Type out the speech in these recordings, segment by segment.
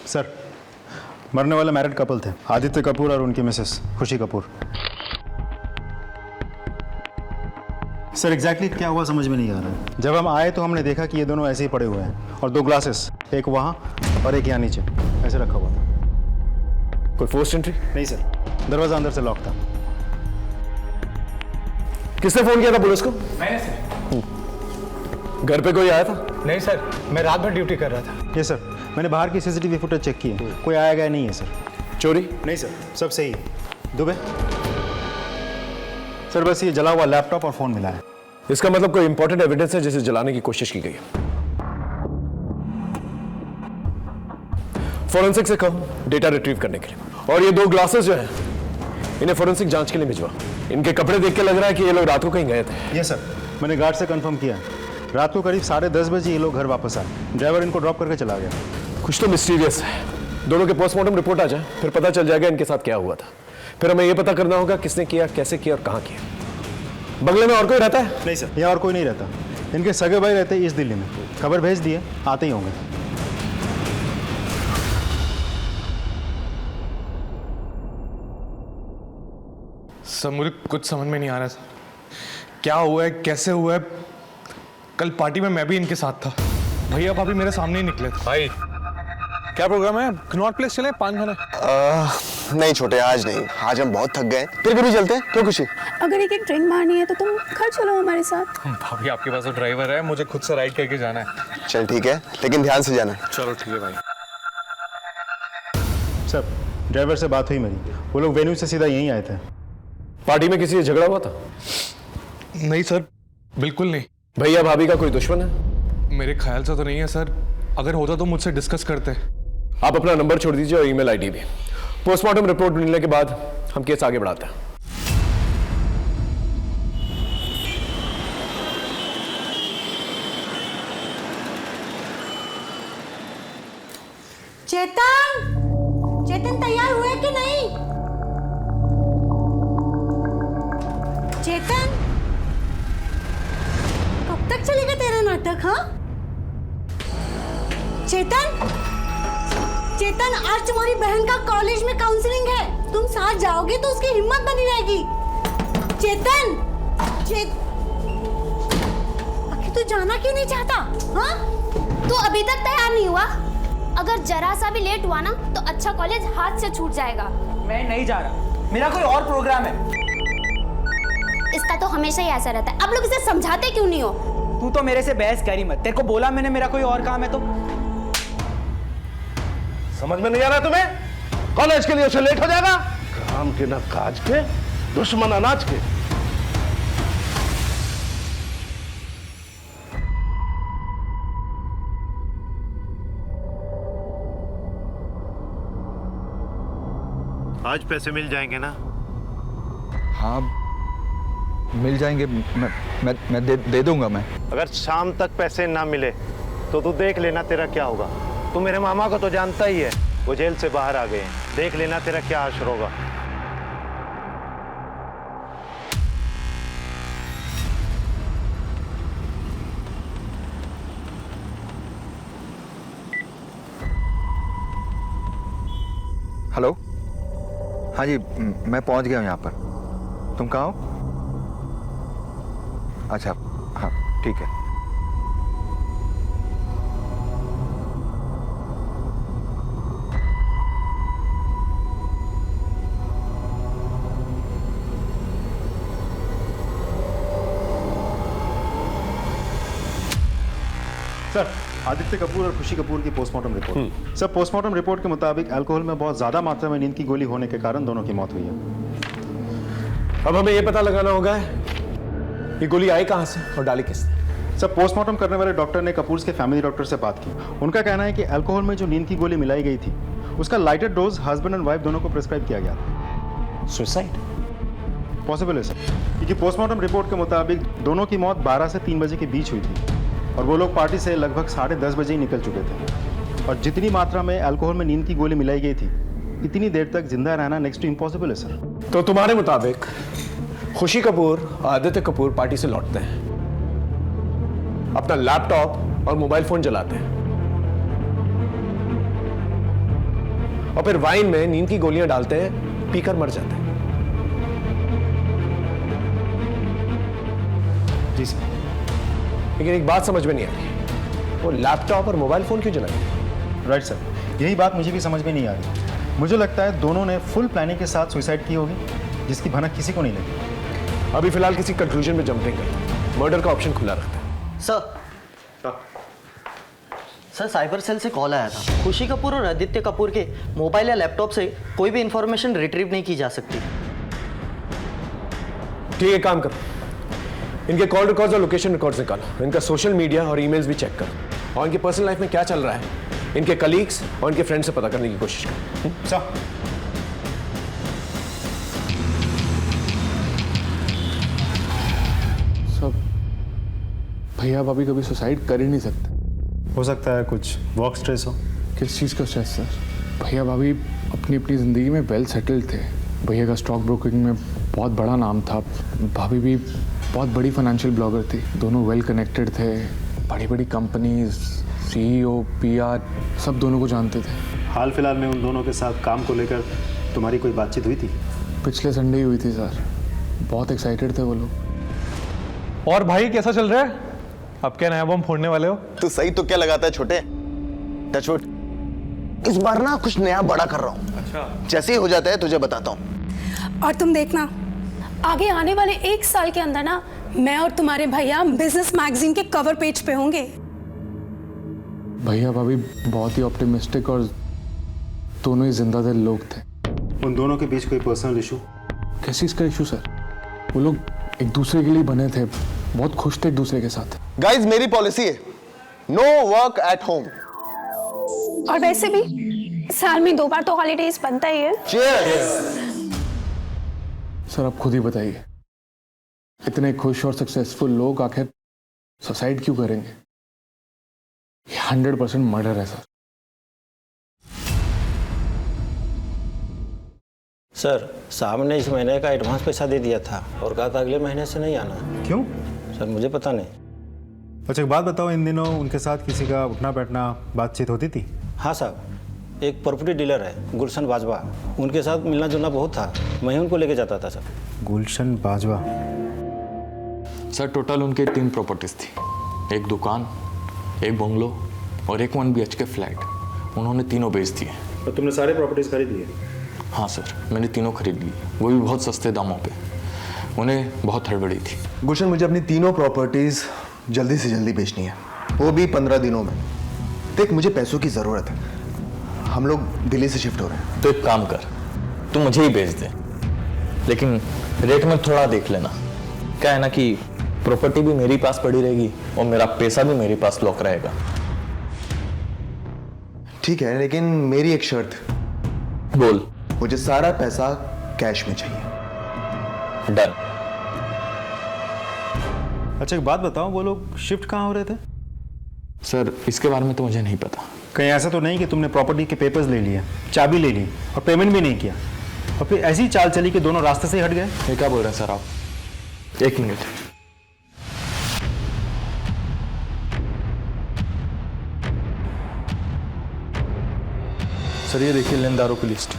Sir, मरने वाले married couple थे, आदित्य कपूर और उनकी मिसेस खुशी कपूर। सर एग्जैक्टली क्या हुआ समझ में नहीं आ रहा है। जब हम आए तो हमने देखा कि ये दोनों ऐसे ही पड़े हुए हैं और 2 ग्लासेस, एक वहाँ और एक यहाँ नीचे ऐसे रखा हुआ था। कोई फोर्स्ड एंट्री? नहीं सर, दरवाजा अंदर से लॉक था। किसने फोन किया था पुलिस को? मैंने सर। घर पे कोई आया था? नहीं सर, मैं रात भर ड्यूटी कर रहा था। ये सर, मैंने बाहर की सीसीटीवी फुटेज चेक की है, कोई आया गया नहीं है सर। चोरी? नहीं सर, सब सही है। दुबे सर, बस ये जला हुआ लैपटॉप और फोन मिला है। इसका मतलब कोई इंपॉर्टेंट एविडेंस है जिसे जलाने की कोशिश की गई है। फोरेंसिक से कहो डेटा रिट्रीव करने के लिए। और ये 2 ग्लासेस जो हैं इन्हें फोरेंसिक जांच के लिए भिजवा। इनके कपड़े देख के लग रहा है कि ये लोग रात को कहीं गए थे। ये सर, मैंने गार्ड से कंफर्म किया। रात को करीब 10:30 बजे ये लोग घर वापस आए। ड्राइवर इनको ड्रॉप करके चला गया। कुछ तो मिस्टीरियस है। दोनों के पोस्टमार्टम रिपोर्ट आ जाए फिर पता चल जाएगा इनके साथ क्या हुआ था। फिर हमें यह पता करना होगा किसने किया, कैसे किया और कहां किया। बंगले में और कोई रहता है? नहीं सर, यहाँ और कोई नहीं रहता। इनके सगे भाई रहते हैं इस दिल्ली में। खबर भेज दिए, आते ही होंगे। सर मुझे कुछ समझ में नहीं आ रहा सर, क्या हुआ है, कैसे हुआ है। कल पार्टी में मैं भी इनके साथ था। भैया भाभी मेरे सामने ही निकले थे। भाई क्या प्रोग्राम है? कनॉट प्लेस चले पान खाने? नहीं छोटे, आज नहीं। आज हम बहुत थक गए। फिर कभी चलते हैं, क्यों खुशी? अगर एक ड्रिंक मारनी है तो तुम घर चलो हमारे साथ। भाभी आपके पास तो ड्राइवर है, मुझे खुद से राइड करके जाना है। चल ठीक है, लेकिन ध्यान से जाना। चलो ठीक है भाई। सर, ड्राइवर से बात हुई मेरी, वो लोग वेन्यू से सीधा यहीं आए थे। पार्टी में किसी से झगड़ा हुआ था? नहीं सर, बिल्कुल नहीं। भैया भाभी का कोई दुश्मन है? मेरे ख्याल से तो नहीं है सर, अगर होता तो मुझसे डिस्कस करते। आप अपना नंबर छोड़ दीजिए और ईमेल आईडी भी। पोस्टमार्टम रिपोर्ट मिलने के बाद हम केस आगे बढ़ाते हैं। चेतन, चेतन तैयार हुए कि नहीं? चेतन, कब तक चलेगा तेरा नाटक? हाँ चेतन, चेतन आज तुम्हारी बहन का कॉलेज में काउंसलिंग है, तुम साथ जाओगे तो उसकी हिम्मत बनी रहेगी। चेतन, आखिर तू जाना क्यों नहीं चाहता? हाँ तू अभी तक तैयार नहीं हुआ? अगर जरा सा भी लेट हुआ ना तो अच्छा कॉलेज हाथ से छूट जाएगा। मैं नहीं जा रहा, मेरा कोई और प्रोग्राम है। इसका तो हमेशा ही ऐसा रहता है। अब लोग इसे समझाते क्यों नहीं हो? तू तो मेरे से बहस करी मत, तेरे को बोला मैंने मेरा कोई और काम है तो। समझ में नहीं आ रहा तुम्हें? कॉलेज के लिए उसे लेट हो जाएगा। काम के न काज के, दुश्मन अनाज के। आज पैसे मिल जाएंगे ना? हाँ मिल जाएंगे। मैं दे दूंगा मैं। अगर शाम तक पैसे ना मिले तो तू देख लेना तेरा क्या होगा। तू मेरे मामा को तो जानता ही है, वो जेल से बाहर आ गए हैं। देख लेना तेरा क्या हाशर होगा। हेलो, हाँ जी, मैं पहुंच गया हूँ यहाँ पर। तुम कहाँ हो? अच्छा हाँ ठीक है। सर, आदित्य कपूर और खुशी कपूर की postmortem report. Sir, postmortem report के मुताबिक अल्कोहल में बहुत ज्यादा मात्रा में नींद की गोली होने के कारण दोनों की मौत हुई है। अब हमें यह पता लगाना होगा ये गोली आई कहां से और डाली किसने। सर, पोस्टमार्टम करने वाले डॉक्टर ने कपूर के फैमिली डॉक्टर से बात की। उनका कहना है कि अल्कोहल में जो नींद की गोली मिलाई गई थी उसका lighter dose husband and wife दोनों को प्रिस्क्राइब किया गया था। सुसाइड पॉसिबल है सर, क्योंकि पोस्टमार्टम रिपोर्ट के मुताबिक दोनों की मौत 12 से 3 बजे के बीच हुई थी और वो लोग पार्टी से लगभग 10:30 बजे ही निकल चुके थे। और जितनी मात्रा में अल्कोहल में नींद की गोली मिलाई गई थी, इतनी देर तक जिंदा रहना नेक्स्ट टू इम्पॉसिबल है सर। तो तुम्हारे मुताबिक खुशी कपूर और आदित्य कपूर पार्टी से लौटते हैं, अपना लैपटॉप और मोबाइल फोन जलाते हैं और फिर वाइन में नींद की गोलियां डालते हैं, पीकर मर जाते हैं। जी सर। लेकिन एक बात समझ में नहीं आ रही, वो लैपटॉप और मोबाइल फोन क्यों जलाए? राइट सर, यही बात मुझे भी समझ में नहीं आ रही। मुझे लगता है दोनों ने फुल प्लानिंग के साथ सुसाइड की होगी, जिसकी भनक किसी को नहीं लगी। अभी फिलहाल किसी कंक्लूजन में जंप नहीं करते, मर्डर का ऑप्शन खुला रखते हैं। सर साइबर सेल से कॉल आया था। खुशी कपूर और आदित्य कपूर के मोबाइल या लैपटॉप से कोई भी इंफॉर्मेशन रिट्रीव नहीं की जा सकती। ठीक है, काम करो, इनके कॉल रिकॉर्ड्स और लोकेशन रिकॉर्ड्स निकालो, इनका सोशल मीडिया और ईमेल्स भी चेक करो, और इनके पर्सनल लाइफ में क्या चल रहा है, इनके कलीग्स और इनके फ्रेंड्स से पता करने की कोशिश करो। सर, सब भैया भाभी कभी सुसाइड कर ही नहीं सकते। हो सकता है कुछ वर्क स्ट्रेस हो। किस चीज़ का स्ट्रेस सर? भैया भाभी अपनी अपनी ज़िंदगी में वेल सेटल्ड थे। भैया का स्टॉक ब्रोकिंग में बहुत बड़ा नाम था, भाभी भी बहुत बड़ी फाइनेंशियल ब्लॉगर थी, दोनों वेल कनेक्टेड थे, बड़ी बड़ी कंपनीज, सीईओ, पीआर सब दोनों को जानते थे। हाल फिलहाल में उन दोनों के साथ काम को लेकर तुम्हारी कोई बातचीत हुई थी? पिछले संडे ही हुई थी सर, बहुत एक्साइटेड थे वो लोग। और भाई कैसा चल रहा है? अब क्या नया बम फोड़ने वाले हो? तू सही तो क्या लगाता है छोटे? टचवुड, इस बार ना कुछ नया बड़ा कर रहा हूँ। अच्छा। जैसे ही हो जाता है तुझे बताता हूँ। और तुम देखना, आगे आने वाले 1 साल के अंदर ना मैं और तुम्हारे भैया बिजनेस मैगजीन के कवर पेज पे होंगे। भैया भाभी बहुत ही ऑप्टिमिस्टिक और दोनों ही जिंदा दिल लोग थे। उन दोनों के बीच कोई पर्सनल इशू? कैसे इसका इशू सर? वो लोग एक दूसरे के लिए बने थे, बहुत खुश थे एक दूसरे के साथ। गाइस, मेरी पॉलिसी है नो वर्क एट होम। और वैसे भी साल में 2 बार तो हॉलीडेज बनता ही है। सर आप खुद ही बताइए, इतने खुश और सक्सेसफुल लोग आखिर सुसाइड क्यों करेंगे? ये 100% मर्डर है सर। सर साहब ने इस महीने का एडवांस पैसा दे दिया था और कहा था अगले महीने से नहीं आना। क्यों? सर मुझे पता नहीं। अच्छा एक बात बताओ, इन दिनों उनके साथ किसी का उठना बैठना बातचीत होती थी? हाँ साहब, एक प्रॉपर्टी डीलर है गुलशन बाजवा, उनके साथ मिलना जुलना बहुत था, मैं ही उनको लेके जाता था सर। गुलशन बाजवा? सर टोटल उनके 3 प्रॉपर्टीज थी, एक दुकान, एक बंगलो और एक 1 BHK फ्लैट। उन्होंने तीनों बेच दिए। तो तुमने सारे प्रॉपर्टीज खरीद लिए? हाँ सर, मैंने तीनों खरीद ली, वो भी बहुत सस्ते दामों पे। उन्हें बहुत हड़बड़ी थी। गुलशन, मुझे अपनी तीनों प्रॉपर्टीज जल्दी से जल्दी बेचनी है, वो भी 15 दिनों में। देख मुझे पैसों की ज़रूरत है, हम लोग दिल्ली से शिफ्ट हो रहे हैं। तो एक काम कर, तू मुझे ही बेच दे, लेकिन रेट में थोड़ा देख लेना। क्या है ना कि प्रॉपर्टी भी मेरी पास पड़ी रहेगी और मेरा पैसा भी मेरे पास लॉक रहेगा। ठीक है, लेकिन मेरी एक शर्त। बोल। मुझे सारा पैसा कैश में चाहिए। डन। अच्छा एक बात बताओ, वो लोग शिफ्ट कहाँ हो रहे थे? सर इसके बारे में तो मुझे नहीं पता। कहीं ऐसा तो नहीं कि तुमने प्रॉपर्टी के पेपर्स ले लिए, चाबी ले ली और पेमेंट भी नहीं किया, और फिर ऐसी चाल चली कि दोनों रास्ते से ही हट गए? ये क्या बोल रहे हैं सर आप? 1 मिनट। सर ये देखिए लेनदारों की लिस्ट।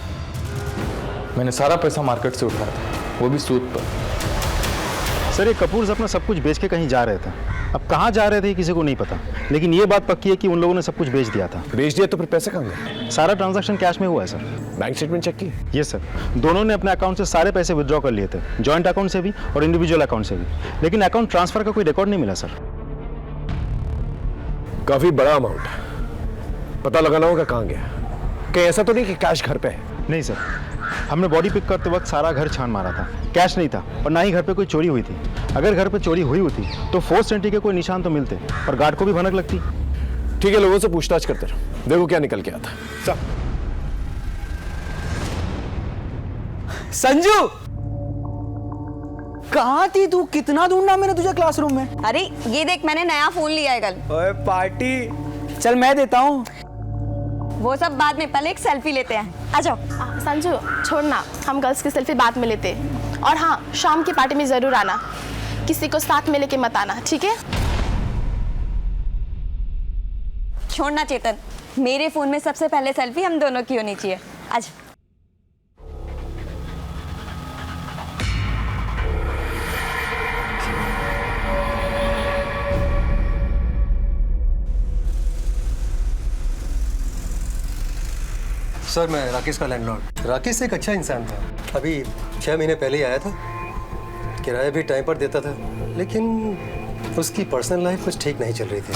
मैंने सारा पैसा मार्केट से उठाया था, वो भी सूद पर। सर ये कपूर्स अपना सब कुछ बेच के कहीं जा रहे थे, अब कहाँ जा रहे थे किसी को नहीं पता, लेकिन ये बात पक्की है कि उन लोगों ने सब कुछ बेच दिया था। बेच दिया तो फिर पैसे कहाँ गए? सारा ट्रांजैक्शन कैश में हुआ है सर। बैंक स्टेटमेंट चेक की? ये सर, दोनों ने अपने अकाउंट से सारे पैसे विड्रॉ कर लिए थे, जॉइंट अकाउंट से भी और इंडिविजुअल अकाउंट से भी, लेकिन अकाउंट ट्रांसफर का कोई रिकॉर्ड नहीं मिला सर। काफी बड़ा अमाउंट है, पता लगाना होगा कहाँ गया। कहीं ऐसा तो नहीं कि कैश घर पे है? नहीं सर, हमने बॉडी पिक करते वक्त सारा घर छान मारा था, कैश नहीं था और ना ही घर पे कोई चोरी हुई थी। अगर घर पे चोरी हुई होती तो फोर्स एंट्री के कोई निशान तो मिलते और गार्ड को भी भनक लगती। ठीक है, लोगों से पूछताछ करते रहो, देखो क्या निकल के आता। सब संजू कहाँ थी तू? कितना ढूंढा मैंने तुझे क्लासरूम में। अरे ये देख, मैंने नया फोन लिया है कल। ओए पार्टी, चल मैं देता हूँ। वो सब बाद में, पहले एक सेल्फी लेते हैं। आ जाओ। संजू छोड़ना, हम गर्ल्स की सेल्फी बाद में लेते। और हाँ, शाम की पार्टी में जरूर आना, किसी को साथ में लेके मत आना, ठीक है? छोड़ना चेतन, मेरे फोन में सबसे पहले सेल्फी हम दोनों की होनी चाहिए। आज सर मैं राकेश का लैंडलॉर्ड। राकेश एक अच्छा इंसान था। अभी 6 महीने पहले ही आया था, किराया भी टाइम पर देता था, लेकिन उसकी पर्सनल लाइफ कुछ ठीक नहीं चल रही थी।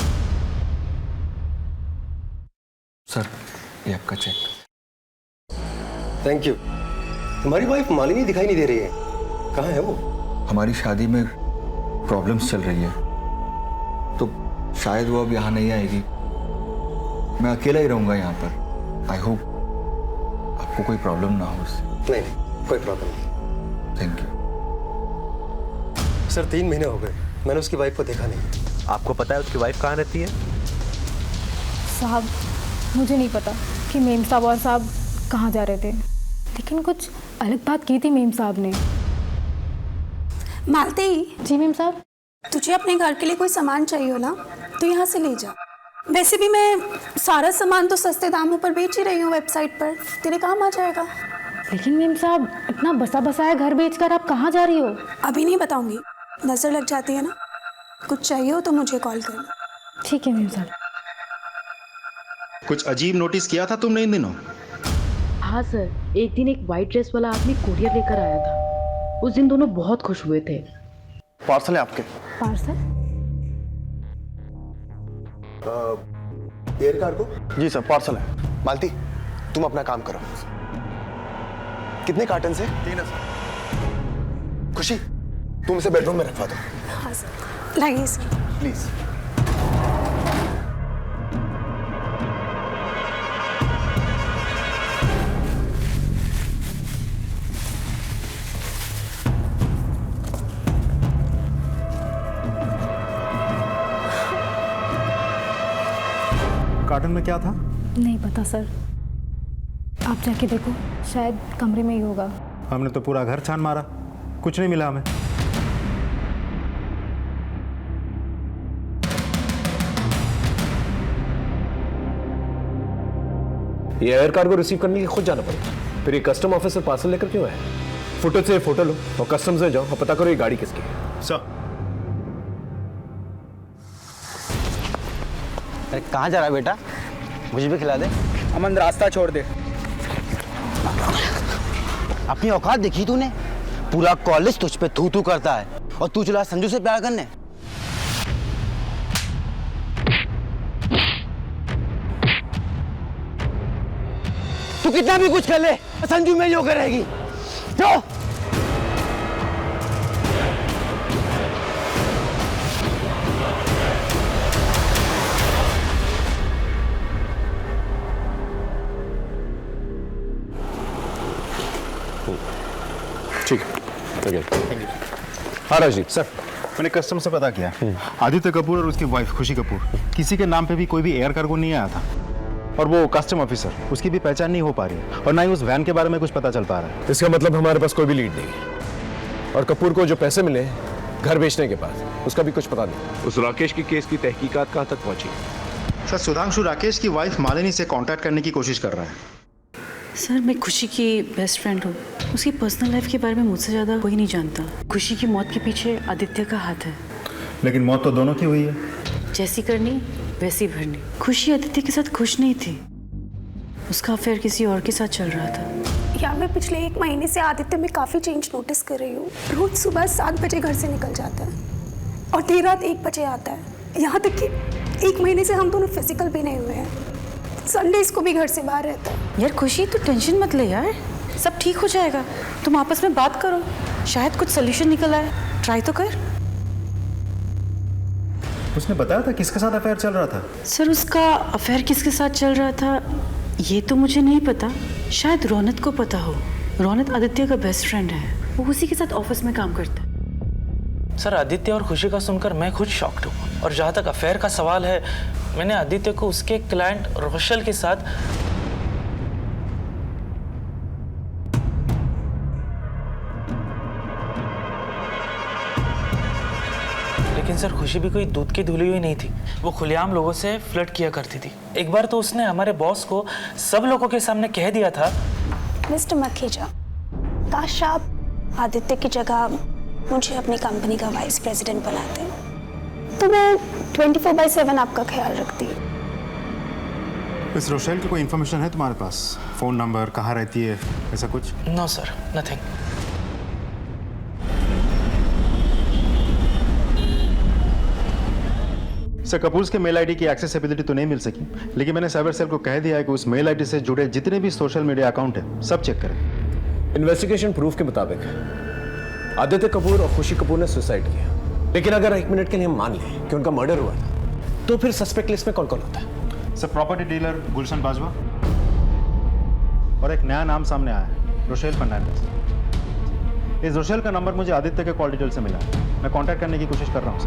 सर ये आपका चेक। Thank you. तुम्हारी वाइफ मालिनी दिखाई नहीं दे रही है, कहाँ है वो? हमारी शादी में प्रॉब्लम्स चल रही है, तो शायद वो अब यहाँ नहीं आएगी। मैं अकेला ही रहूँगा यहाँ पर। आई होप आपको कोई प्रॉब्लम ना हो उससे। नहीं, कोई प्रॉब्लम नहीं। Thank you. सर 3 महीने हो गए, मैंने उसकी वाइफ को देखा नहीं। आपको पता है उसकी वाइफ कहाँ रहती है? साहब मुझे नहीं पता कि मेम साहब और साहब कहाँ जा रहे थे, लेकिन कुछ अलग बात की थी मेम साहब ने। मालती। जी मेम साहब। तुझे अपने घर के लिए कोई सामान चाहिए हो ना, तो यहाँ से ले जा। वैसे भी मैं सारा सामान तो सस्ते दामों पर बेच ही रही हूँ वेबसाइट पर, तेरे काम आ जाएगा। लेकिन मेम साहब इतना बसा बसाया घर बेचकर आप कहाँ जा रही हो? अभी नहीं बताऊंगी, नजर लग जाती है ना। कुछ चाहिए हो तो मुझे कॉल करना। ठीक है मेम साहब। कुछ अजीब नोटिस किया था तुमने इन दिनों? हाँ सर, एक दिन एक वाइट ड्रेस वाला आदमी कोरियर लेकर आया था। उस दिन दोनों बहुत खुश हुए थे। पार्सल है आपके? पार्सल? Air cargo? जी सर, पार्सल है। मालती तुम अपना काम करो। कितने कार्टन से? 3 है सर। खुशी तुम इसे बेडरूम में रखवा दो। हाँ सर, लाइए सर। प्लीज। कार्टन में क्या था? नहीं पता सर, आप जाके देखो, शायद कमरे में ही होगा। हमने तो पूरा घर छान मारा, कुछ नहीं मिला हमें। ये एयर कार्गो रिसीव करने के लिए खुद जाना पड़ेगा, फिर ये कस्टम ऑफिसर पार्सल लेकर क्यों आए? फुटेज से फोटो लो और कस्टम्स में जाओ और पता करो ये गाड़ी किसकी है। सर कहाँ जा रहा है बेटा? मुझे भी खिला दे। अमन रास्ता छोड़ दे। अपनी औकात देखी तूने? पूरा कॉलेज तुझ पे थू थू करता है और तू चला संजू से प्यार करने। तू कितना भी कुछ कर ले, संजू में जो करेगी। जो ठीक है। हाँ राजदीप सर, मैंने कस्टम से पता किया, आदित्य कपूर और उसकी वाइफ खुशी कपूर, किसी के नाम पे भी कोई भी एयर कार्गो नहीं आया था। और वो कस्टम ऑफिसर, उसकी भी पहचान नहीं हो पा रही और ना ही उस वैन के बारे में कुछ पता चल पा रहा है। इसका मतलब हमारे पास कोई भी लीड नहीं। और कपूर को जो पैसे मिले घर बेचने के बाद, उसका भी कुछ पता नहीं। उस राकेश की केस की तहकीकात कहाँ तक पहुंची? सर सुधांशु राकेश की वाइफ मालिनी से कांटेक्ट करने की कोशिश कर रहा है। सर मैं खुशी की बेस्ट फ्रेंड हूँ, उसकी पर्सनल लाइफ के बारे में मुझसे ज़्यादा कोई नहीं जानता। खुशी की मौत के पीछे आदित्य का हाथ है। लेकिन मौत तो दोनों की हुई है। जैसी करनी वैसी भरनी। खुशी आदित्य के साथ खुश नहीं थी, उसका अफेयर किसी और के साथ चल रहा था। यार मैं पिछले 1 महीने से आदित्य में काफ़ी चेंज नोटिस कर रही हूँ। रोज सुबह 7 बजे घर से निकल जाता है और देर रात 1 बजे आता है। यहाँ तक कि 1 महीने से हम दोनों फिजिकल भी नहीं हुए हैं। संडेज को भी घर से बाहर रहता है। यार खुशी तू टेंशन मत ले यार, सब ठीक हो जाएगा। तुम आपस में बात करो, शायद कुछ सोल्यूशन निकल आए। ट्राई तो कर। उसने बताया था किसके साथ अफेयर चल रहा था? सर उसका अफेयर किसके साथ चल रहा था ये तो मुझे नहीं पता, शायद रौनक को पता हो। रौनक आदित्य का बेस्ट फ्रेंड है, वो उसी के साथ ऑफिस में काम करता है। सर आदित्य और खुशी का सुनकर मैं खुद शॉक्ड हूँ। और जहाँ तक अफेयर का सवाल है, मैंने आदित्य को उसके क्लाइंट रोशल के साथ लेकिन सर खुशी भी कोई दूध की धुली हुई नहीं थी। वो खुलेआम लोगों से फ्लर्ट किया करती थी। एक बार तो उसने हमारे बॉस को सब लोगों के सामने कह दिया था मिस्टर मखेजा, काश आप आदित्य की जगह मुझे अपनी कंपनी का वाइस प्रेसिडेंट बनाते, तो मैं 24/7 आपका ख्याल रखती। मिस रोशेल की कोई इन्फॉर्मेशन है तुम्हारे पास? फ़ोन नंबर, कहाँ रहती है, ऐसा कुछ? No sir, nothing. Sir, Kapoors के मेल आईडी की एक्सेसिबिलिटी तो नहीं मिल सकी, लेकिन मैंने साइबर सेल को कह दिया है कि उस मेल आईडी से जुड़े जितने भी सोशल मीडिया अकाउंट है सब चेक करें। इन्वेस्टिगेशन प्रूफ के मुताबिक आदित्य कपूर और खुशी कपूर ने सुसाइड किया, लेकिन अगर 1 मिनट के लिए हम मान लें कि उनका मर्डर हुआ था, तो फिर सस्पेक्ट लिस्ट में कौन कौन होता है? सर, प्रॉपर्टी डीलर गुलशन बाजवा और एक नया नाम सामने आया है, रोशेल फर्नांडिस। इस रोशेल का नंबर मुझे आदित्य के कॉल डिटेल से मिला, मैं कांटेक्ट करने की कोशिश कर रहा हूँ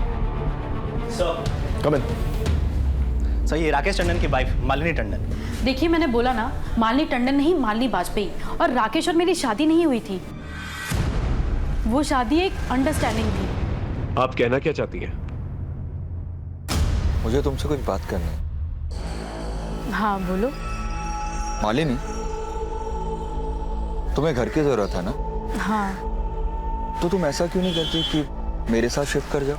सर। कम इन। सर, ये राकेश टंडन की वाइफ मालिनी टंडन। देखिए, मैंने बोला ना, मालिनी टंडन नहीं, मालिनी वाजपेयी। और राकेश और मेरी शादी नहीं हुई थी, वो शादी एक अंडरस्टैंडिंग थी। आप कहना क्या चाहती हैं? मुझे तुमसे कुछ बात करनी है। हाँ बोलो। मालिनी, तुम्हें घर की जरूरत है ना? हाँ। तो तुम ऐसा क्यों नहीं करती कि मेरे साथ शिफ्ट कर जाओ?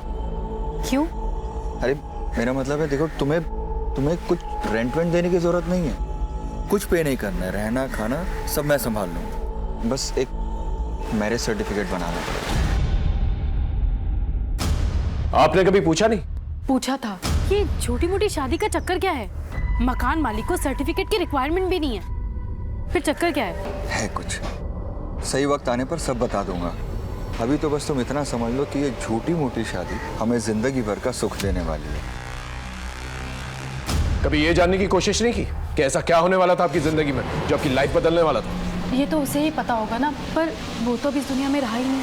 क्यों? अरे मेरा मतलब है, देखो तुम्हें कुछ रेंट देने की जरूरत नहीं है, कुछ पे नहीं करना है, रहना खाना सब मैं संभाल लूंगा, बस एक मैरिज सर्टिफिकेट बनाना पड़ेगा। आपने कभी पूछा नहीं? पूछा था। ये छोटी मोटी शादी का चक्कर क्या है? मकान मालिक को सर्टिफिकेट की रिक्वायरमेंट भी नहीं है, फिर चक्कर क्या है कुछ। सही वक्त आने पर सब बता दूंगा, अभी तो बस तुम इतना समझ लो कि ये छोटी मोटी शादी हमें जिंदगी भर का सुख देने वाली है। कभी ये जानने की कोशिश नहीं की कि ऐसा क्या होने वाला था आपकी जिंदगी में जो आपकी लाइफ बदलने वाला था? ये तो उसे ही पता होगा ना, पर वो तो अभी इस दुनिया में रहा ही नहीं।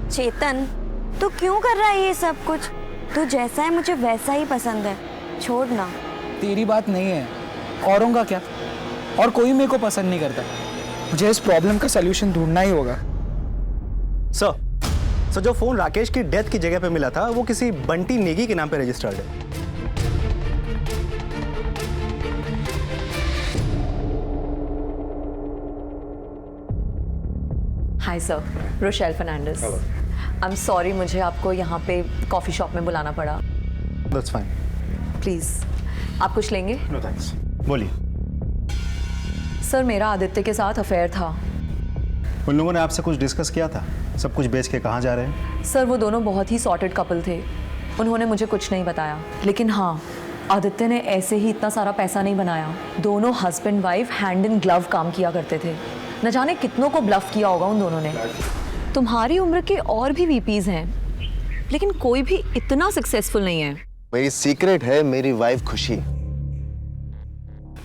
चेतन, तू क्यों कर रहा है ये सब कुछ? तू जैसा है मुझे वैसा ही पसंद है, छोड़ ना। तेरी बात नहीं है, औरों का क्या? और कोई मेरे को पसंद नहीं करता, मुझे इस प्रॉब्लम का सलूशन ढूंढना ही होगा। सर, जो फोन राकेश की डेथ की जगह पे मिला था वो किसी बंटी नेगी के नाम पे रजिस्टर्ड है। Hi sir, Rochelle Fernandes. I am sorry, मुझे आपको यहाँ पे कॉफ़ी शॉप में बुलाना पड़ा। That's fine. प्लीज़, आप कुछ लेंगे? No thanks. बोलिए। सर, मेरा आदित्य के साथ अफेयर था। उन लोगों ने आपसे कुछ डिस्कस किया था? सब कुछ बेच के कहाँ जा रहे हैं? सर, वो दोनों बहुत ही सॉर्टेड कपल थे, उन्होंने मुझे कुछ नहीं बताया, लेकिन हाँ, आदित्य ने ऐसे ही इतना सारा पैसा नहीं बनाया। दोनों husband wife hand in glove काम किया करते थे, न जाने कितनों को ब्लफ किया होगा उन दोनों ने। तुम्हारी उम्र के और भी वीपीज हैं, लेकिन कोई भी इतना सक्सेसफुल नहीं है। मेरी सीक्रेट है मेरी वाइफ खुशी।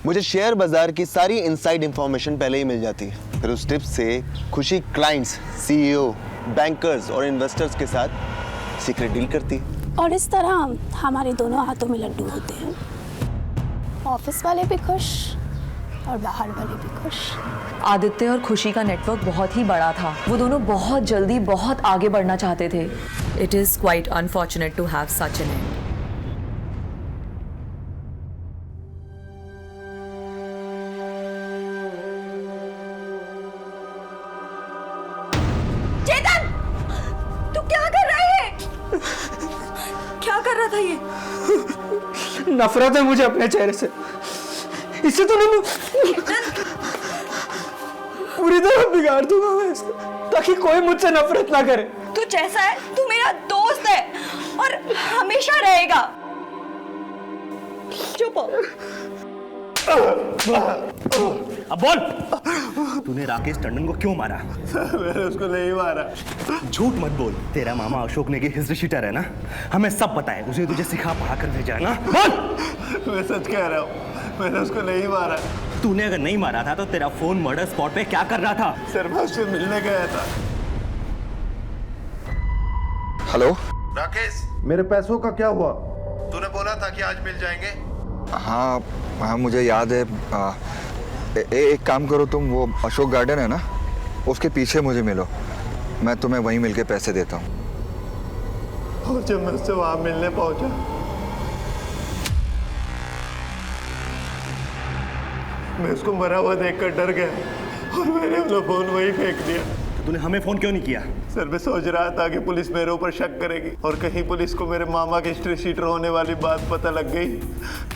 मुझे शेयर बाजार की सारी इनसाइड इंफॉर्मेशन पहले ही मिल जाती है, फिर उस टिप्स से खुशी क्लाइंट्स, सीईओ, बैंकर्स और इन्वेस्टर्स के साथ सीक्रेट डील करती है। और इस तरह हमारे दोनों हाथों में लड्डू होते हैं, ऑफिस वाले भी खुश और बाहर वाले भी खुश। आदित्य और खुशी का नेटवर्क बहुत ही बड़ा था, वो दोनों बहुत जल्दी बहुत आगे बढ़ना चाहते थे। It is quite unfortunate to have such an end. Chetan, तू क्या कर रहा है? क्या कर रहा था ये? नफरत है मुझे अपने चेहरे से, इससे तो मैं पूरी तरह बिगाड़ दूंगा मैं इसको, ताकि कोई मुझसे नफरत ना करे। तू जैसा है, तू मेरा दोस्त है और हमेशा रहेगा। चुप हो। अब बोल, तूने राकेश टंडन को क्यों मारा? मैंने उसको नहीं मारा। झूठ मत बोल, तेरा मामा अशोक नेगी हिस्ट्री शीटर है ना, हमें सब पता है, उसे तुझे सिखा पढ़ा कर भेजा है ना। बोल। मैं सच कह रहा हूँ, मैंने उसको नहीं मारा। तूने अगर नहीं मारा था तो तेरा फोन मर्डर स्पॉट पे क्या कर रहा था? शर्मा से मिलने गया था। हेलो राकेश, मेरे पैसों का क्या हुआ? तूने बोला था कि आज मिल जाएंगे। हाँ हाँ, मुझे याद है। एक काम करो तुम, वो अशोक गार्डन है ना, उसके पीछे मुझे मिलो, मैं तुम्हें वहीं मिलके पैसे देता हूँ। और जब मैं उससे वहाँ मिलने पहुँचा, मैं उसको मरा हुआ देखकर डर गया और मैंने अपना फोन वहीं फेंक दिया। तो तूने हमें फोन क्यों नहीं किया? सर मैं सोच रहा था कि पुलिस मेरे ऊपर शक करेगी और कहीं पुलिस को मेरे मामा के हिस्ट्री शीटर होने वाली बात पता लग गई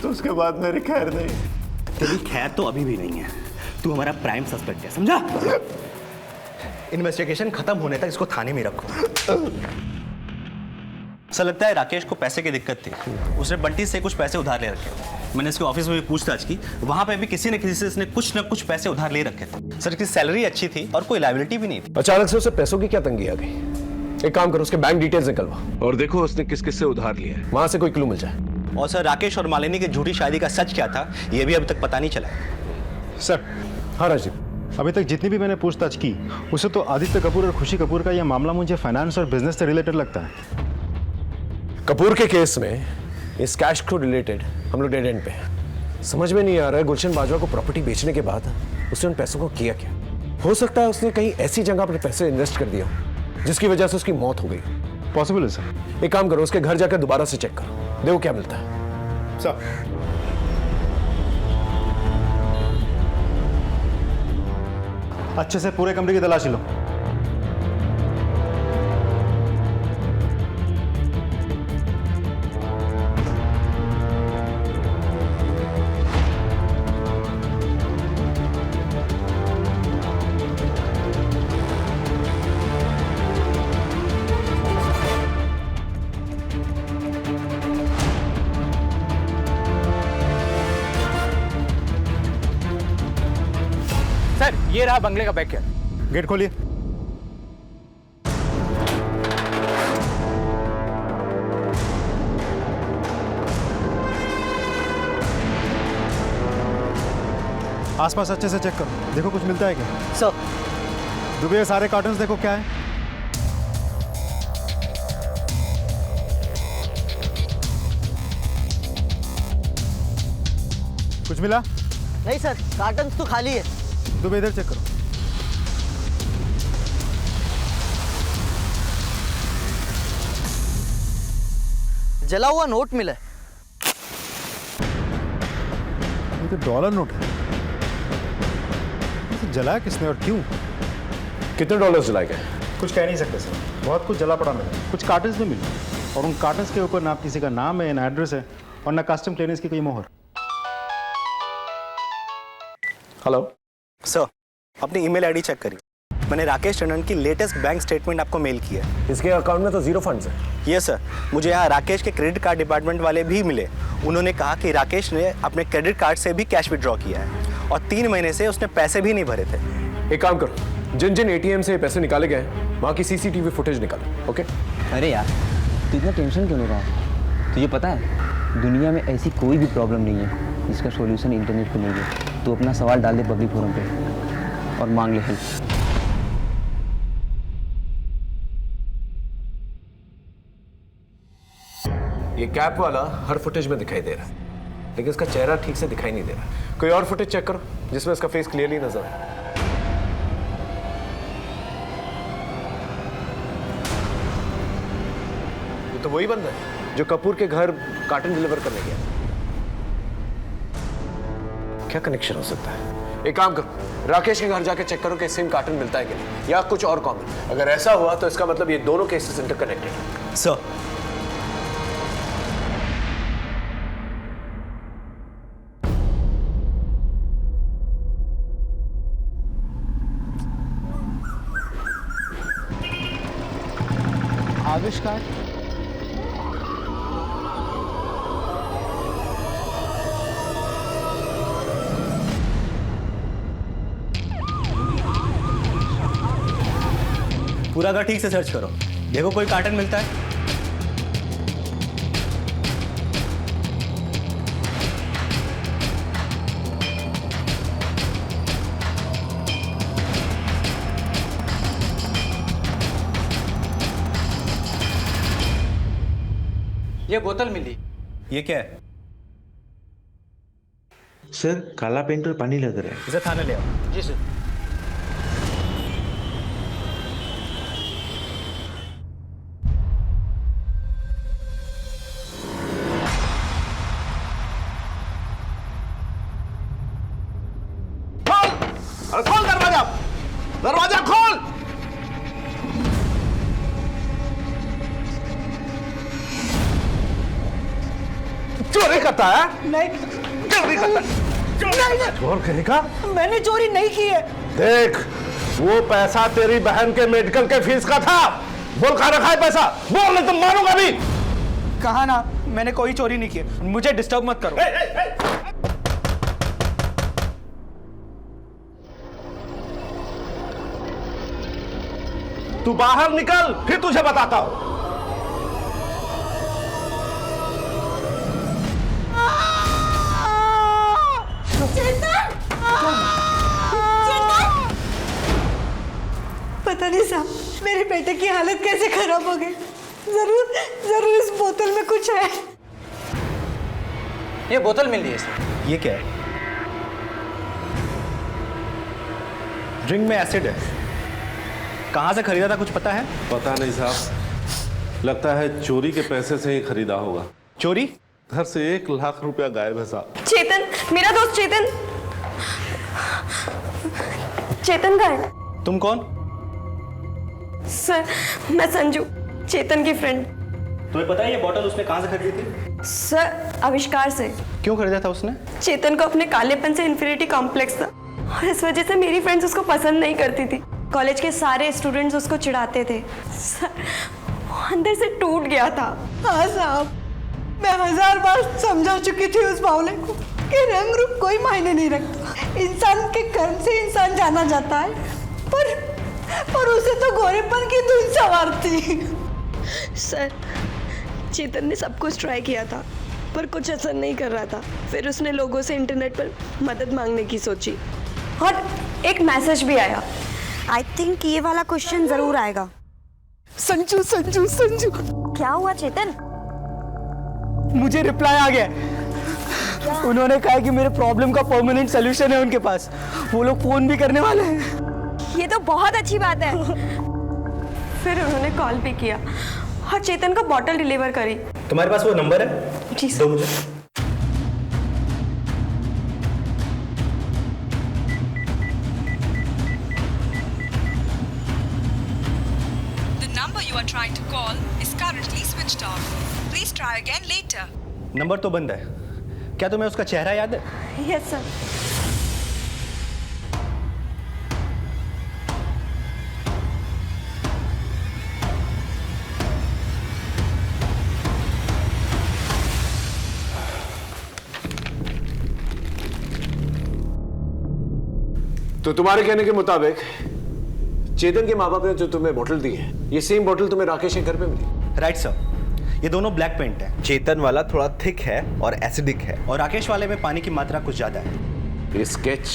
तो उसके बाद मेरी खैर नहीं। तेरी खैर तो अभी भी नहीं है, तू हमारा प्राइम सस्पेक्ट है, समझा? इन्वेस्टिगेशन खत्म होने तक इसको थाने में रखो। सर लगता है राकेश को पैसे की दिक्कत थी, उसने बंटी से कुछ पैसे उधार ले रखे। मैंने इसके ऑफिस में भी पूछताछ की, वहां पे भी किसी न किसी से इसने कुछ न कुछ पैसे उधार ले रखे थे। सर इसकी सैलरी अच्छी थी और कोई लायबिलिटी भी नहीं थी। अचानक से उसे पैसों की क्या तंगी आ गई? एक काम करो, उसके बैंक डिटेल्स निकलवा और देखो उसने किस किस से उधार लिया है, वहां से कोई क्लू मिल जाए। और सर राकेश और मालिनी की झूठी शादी का सच क्या था ये भी अभी तक पता नहीं चला। सर। हाँ राजीव, अभी तक जितनी भी मैंने पूछताछ की उसे तो आदित्य कपूर और खुशी कपूर का यह मामला मुझे फाइनेंस और बिजनेस से रिलेटेड लगता है। कपूर के केस में इस कैश को रिलेटेड हम लोग डेड एंड पे हैं। समझ में नहीं आ रहा है गुलशन बाजवा को प्रॉपर्टी बेचने के बाद उसने उन पैसों को किया क्या। हो सकता है उसने कहीं ऐसी जगह अपने पैसे इन्वेस्ट कर दिया जिसकी वजह से उसकी मौत हो गई। पॉसिबल है सर। एक काम करो, उसके घर जाकर दोबारा से चेक करो, देखो क्या मिलता है। सर अच्छे से पूरे कमरे की तलाशी लो। सर ये रहा बंगले का बैक गेट खोलिए। आसपास अच्छे से चेक करो, देखो कुछ मिलता है क्या। सर दुबे सारे कार्टन्स देखो क्या है। कुछ मिला? नहीं सर, कार्टन तो खाली है। दुबे इधर चेक करो। जला हुआ नोट मिला है। ये तो डॉलर नोट है। ये जलाया किसने और क्यों? कितने डॉलर्स जलाए गए? कुछ कह नहीं सकते सर, बहुत कुछ जला पड़ा मिला। कुछ कार्टन्स भी मिले और उन कार्टन्स के ऊपर ना किसी का नाम है, ना एड्रेस है और ना कस्टम क्लियरेंस की कोई मोहर। हेलो सर, अपनी ईमेल आईडी चेक करिए। मैंने राकेश टंडन की लेटेस्ट बैंक स्टेटमेंट आपको मेल किया है। इसके अकाउंट में तो जीरो फंड्स है। ये सर, मुझे यहाँ राकेश के क्रेडिट कार्ड डिपार्टमेंट वाले भी मिले। उन्होंने कहा कि राकेश ने अपने क्रेडिट कार्ड से भी कैश विड्रॉ किया है और 3 महीने से उसने पैसे भी नहीं भरे थे। एक काम करो, जिन जिन एटीएम से पैसे निकाले गए वहाँ की सीसीटीवी फुटेज निकालो। ओके? अरे यार तू इतना टेंशन क्यों ले रहा है? तुझे पता है दुनिया में ऐसी कोई भी प्रॉब्लम नहीं है जिसका सॉल्यूशन इंटरनेट पे नहीं है। तू अपना सवाल डाल दे पब्लिक फोरम पे और मांग ले हेल्प। ये कैप वाला हर फुटेज में दिखाई दे रहा है, लेकिन इसका चेहरा ठीक से दिखाई नहीं दे रहा। कोई और फुटेज चेक करो जिसमें इसका फेस क्लियरली नजर आए। ये तो वही बंदा है जो कपूर के घर कार्टन डिलीवर करने गया। क्या कनेक्शन हो सकता है? एक काम करो, राकेश के घर जाके चेक करो कि सेम कार्टन मिलता है कि नहीं या कुछ और कॉमन। अगर ऐसा हुआ तो इसका मतलब ये दोनों केसेस इंटरकनेक्टेड हैं। सर आविष्कार पूरा घर ठीक से सर्च करो, देखो कोई कार्टन मिलता है। ये बोतल मिली। ये क्या है? सर काला पेंट और पानी लग रहा है। इसे थाने ले आओ। जी सर। करता है? नहीं चोरी करता नहीं चोर कहेगा? मैंने चोरी नहीं की है। देख, वो पैसा तेरी बहन के मेडिकल के फीस का था। बोल कहाँ रखा है पैसा? बोल नहीं तो मारूंगा भी। कहा ना, मैंने कोई चोरी नहीं की है। मुझे डिस्टर्ब मत करो। तू बाहर निकल, फिर तुझे बताता हूं। पता नहीं साहब, मेरे बेटे की हालत कैसे खराब हो गई। जरूर जरूर इस बोतल में कुछ है। ये बोतल मिल रही है सर। ये क्या है? ड्रिंक में एसिड है। कहाँ से खरीदा था कुछ पता है? पता नहीं साहब, लगता है चोरी के पैसे से ही खरीदा होगा। चोरी? घर से 1 लाख रुपया गायब है साहब। चेतन, मेरा दोस्त चेतन। चेतन का है। तुम कौन? सर, मैं संजू, चेतन की फ्रेंड। तुम्हें पता है ये बोतल उसने कहाँ से खरीदी थी? सर, आविष्कार से। क्यों खरीदा था उसने? चेतन को अपने कालेपन से इन्फिनिटी कॉम्प्लेक्स था और इस वजह से मेरी फ्रेंड्स उसको पसंद नहीं करती थी। कॉलेज के सारे स्टूडेंट्स उसको चिढ़ाते थे। सर, वो अंदर से टूट गया था। हाँ साहब, मैं 1000 बार समझा चुकी थी उस बावले को कि रंग रूप कोई मायने नहीं रखता। इंसान के कर्म से इंसान जाना जाता है, पर उसे तो गोरेपन की धुन सवार थी। सर, चेतन ने सब कुछ ट्राई किया था पर कुछ असर नहीं कर रहा था। फिर उसने लोगों से इंटरनेट पर मदद मांगने की सोची और एक मैसेज भी आया। आई थिंक ये वाला क्वेश्चन जरूर आएगा। संजू संजू संजू, क्या हुआ चेतन? मुझे रिप्लाई आ गया। उन्होंने कहा कि मेरे प्रॉब्लम का परमानेंट सोल्यूशन है उनके पास। वो लोग फोन भी करने वाले हैं। ये तो बहुत अच्छी बात है। फिर उन्होंने कॉल भी किया और चेतन को बॉटल डिलीवर करी। तुम्हारे पास वो नंबर है? जी सर। दो मुझे। The number you are trying to call is currently switched off. Please try again later. Number तो बंद है। क्या तुम्हें उसका चेहरा याद है? Yes sir. तो तुम्हारे कहने के मुताबिक चेतन के माँ बाप ने जो तुम्हें बोतल दी है, ये सेम बोतल तुम्हें राकेश के घर पे मिली? राइट सर, ये दोनों ब्लैक पेंट है। चेतन वाला थोड़ा थिक है और एसिडिक है, और राकेश वाले में पानी की मात्रा कुछ ज्यादा है। ये स्केच,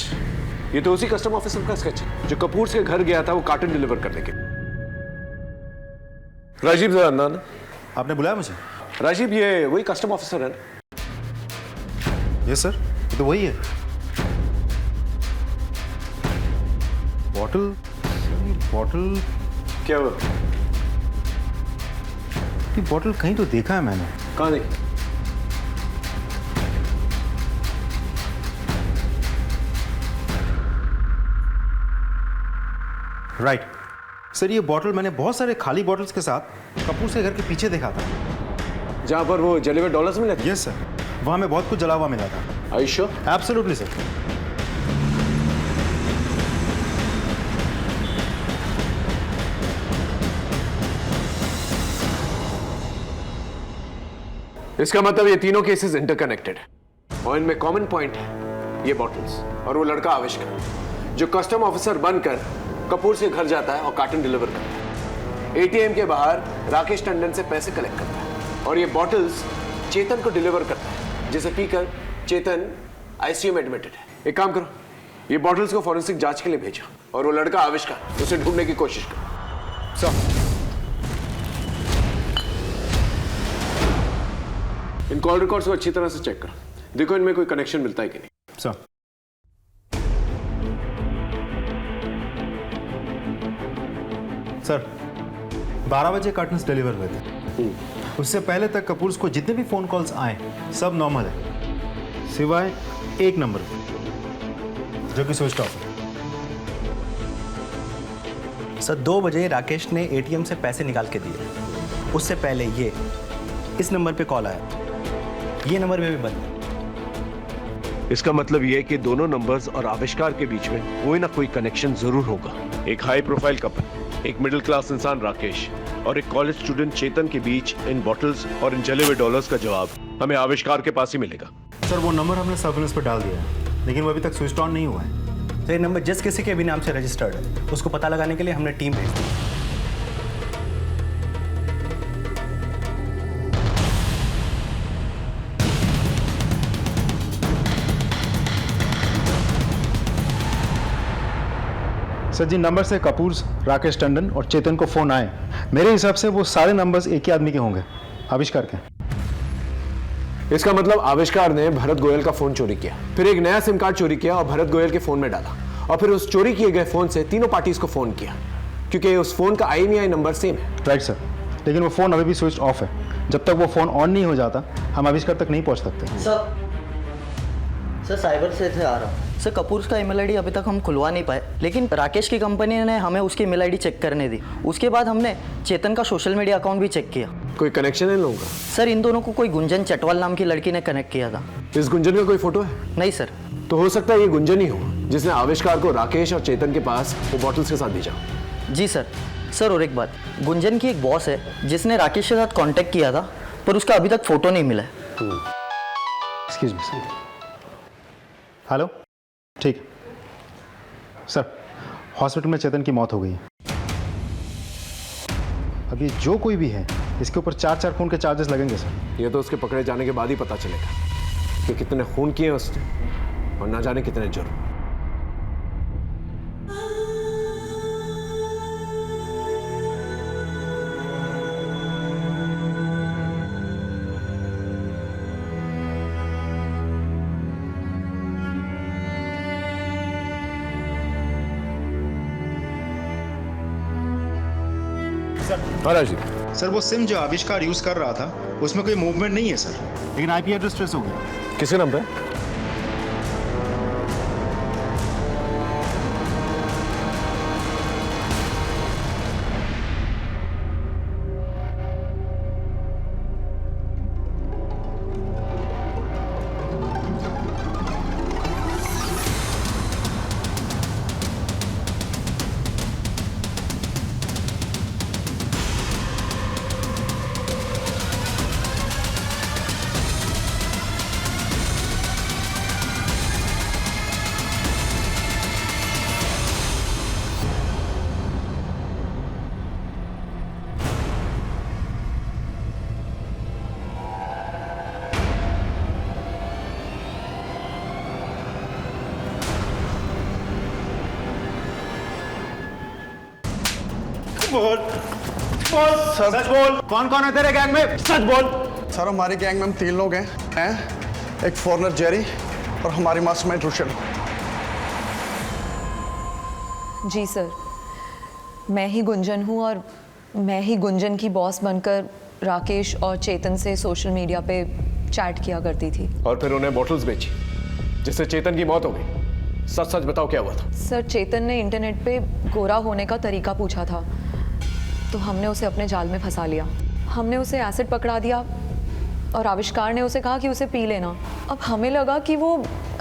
ये तो उसी कस्टम ऑफिसर का स्केच है जो कपूर के घर गया था वो कार्टन डिलीवर करने के। राजीव जरा अंदर आना। आपने बुलाया मुझे? राजीव, ये वही कस्टम ऑफिसर है ना? यस सर, ये तो वही है। बॉटल क्या हुआ? ये बॉटल कहीं तो देखा है मैंने। कहाँ देखी? राइट सर, ये बॉटल मैंने बहुत सारे खाली बॉटल्स के साथ कपूर से घर के पीछे देखा था, जहां पर वो जले हुए डॉलर्स मिले थे। यस सर, वहां में बहुत कुछ जला हुआ मिला था। Are you sure? Absolutely sir. इसका मतलब ये तीनों केसेस इंटरकनेक्टेड है और इनमें कॉमन पॉइंट है, ये बॉटल्स और वो लड़का आविष्कार जो कस्टम ऑफिसर बनकर कपूर से घर जाता है और कार्टन डिलीवर करता है। एटीएम के बाहर राकेश टंडन से पैसे कलेक्ट करता है और ये बॉटल्स चेतन को डिलीवर करता है, जिसे पीकर चेतन आईसीयू में एडमिटेड है। एक काम करो, ये बॉटल्स को फॉरेंसिक जांच के लिए भेजो और वो लड़का आविष्कार उसे ढूंढने की कोशिश करो। सर, इन कॉल रिकॉर्ड्स को अच्छी तरह से चेक करो, देखो इनमें कोई कनेक्शन मिलता है कि नहीं। सर, सर 12 बजे कार्टन्स डिलीवर हुए थे। उससे पहले तक कपूर्स को जितने भी फोन कॉल्स आए सब नॉर्मल है, सिवाय एक नंबर जो कि स्विच ऑफ है। सर 2 बजे राकेश ने एटीएम से पैसे निकाल के दिए, उससे पहले ये इस नंबर पे कॉल आया, ये नंबर में भी बंद है। इसका मतलब यह है कि दोनों नंबर्स और आविष्कार के बीच में कोई ना कोई कनेक्शन जरूर होगा। एक हाई प्रोफाइल कपल, एक मिडिल क्लास इंसान राकेश और एक कॉलेज स्टूडेंट चेतन के बीच इन बॉटल्स और इन जले हुए डॉलर्स का जवाब हमें आविष्कार के पास ही मिलेगा। सर वो नंबर हमने सर्विलेंस पर डाल दिया है, लेकिन वो अभी तक स्विच ऑन नहीं हुआ है। तो ये नंबर जिस किसी के भी नाम से रजिस्टर्ड है, उसको पता लगाने के लिए हमने टीम भेज दी। सर जिन नंबर से कपूर, राकेश टंडन और चेतन को फोन आए, मेरे हिसाब से वो सारे नंबर्स एक ही आदमी के होंगे, आविष्कार के। इसका मतलब आविष्कार ने भरत गोयल का फोन चोरी किया, फिर एक नया सिम कार्ड चोरी किया और भरत गोयल के फोन में डाला, और फिर उस चोरी किए गए फोन से तीनों पार्टीज को फोन किया, क्योंकि उस फोन का IMEI नंबर सेम है। राइट सर, लेकिन वो फोन अभी भी स्विच ऑफ है। जब तक वो फोन ऑन नहीं हो जाता, हम आविष्कार तक नहीं पहुंच सकते। सर साइबर से थे आ रहा हूँ। सर कपूर का ईमेल आईडी अभी तक हम खुलवा नहीं पाए, लेकिन राकेश की कंपनी ने हमें उसकी ईमेल आईडी चेक करने दी। उसके बाद हमने चेतन का सोशल मीडिया अकाउंट भी चेक किया। कोई कनेक्शन है इन लोगों का? सर इन दोनों को कोई गुंजन चटवाल नाम की लड़की ने कनेक्ट किया था। इस गुंजन का कोई फोटो है? नहीं सर। तो हो सकता है ये गुंजन ही हो जिसने आविष्कार को राकेश और चेतन के पास वो बॉटल्स के साथ भेजा। जी सर। सर और एक बात, गुंजन की एक बॉस है जिसने राकेश के साथ कांटेक्ट किया था, पर उसका अभी तक फोटो नहीं मिला है। Excuse me sir. हेलो, ठीक सर, हॉस्पिटल में चेतन की मौत हो गई है। अभी जो कोई भी है, इसके ऊपर 4 खून के चार्जेस लगेंगे सर। ये तो उसके पकड़े जाने के बाद ही पता चलेगा कि कितने खून किए उसने और ना जाने कितने जुर्म। सर वो सिम जो आविष्कार यूज कर रहा था, उसमें कोई मूवमेंट नहीं है सर, लेकिन IP एड्रेस ट्रेस हो गया। किसके नाम पे? बोल सच बोल, कौन कौन है तेरे गैंग में? सच बोल। सर हमारी गैंग में हम 3 लोग हैं, एक फॉरनर जेरी और हमारी मास्टरमाइंड रुशल। जी सर, मैं ही गुंजन हूँ और मैं ही गुंजन की बॉस बनकर राकेश और चेतन से सोशल मीडिया पे चैट किया करती थी। और फिर उन्हें बॉटल्स बेची जिससे चेतन की मौत हो गई। सच सच बताओ क्या हुआ था? सर चेतन ने इंटरनेट पे गोरा होने का तरीका पूछा था, तो हमने उसे अपने जाल में फंसा लिया। हमने उसे एसिड पकड़ा दिया और आविष्कार ने उसे कहा कि उसे पी लेना। अब हमें लगा कि वो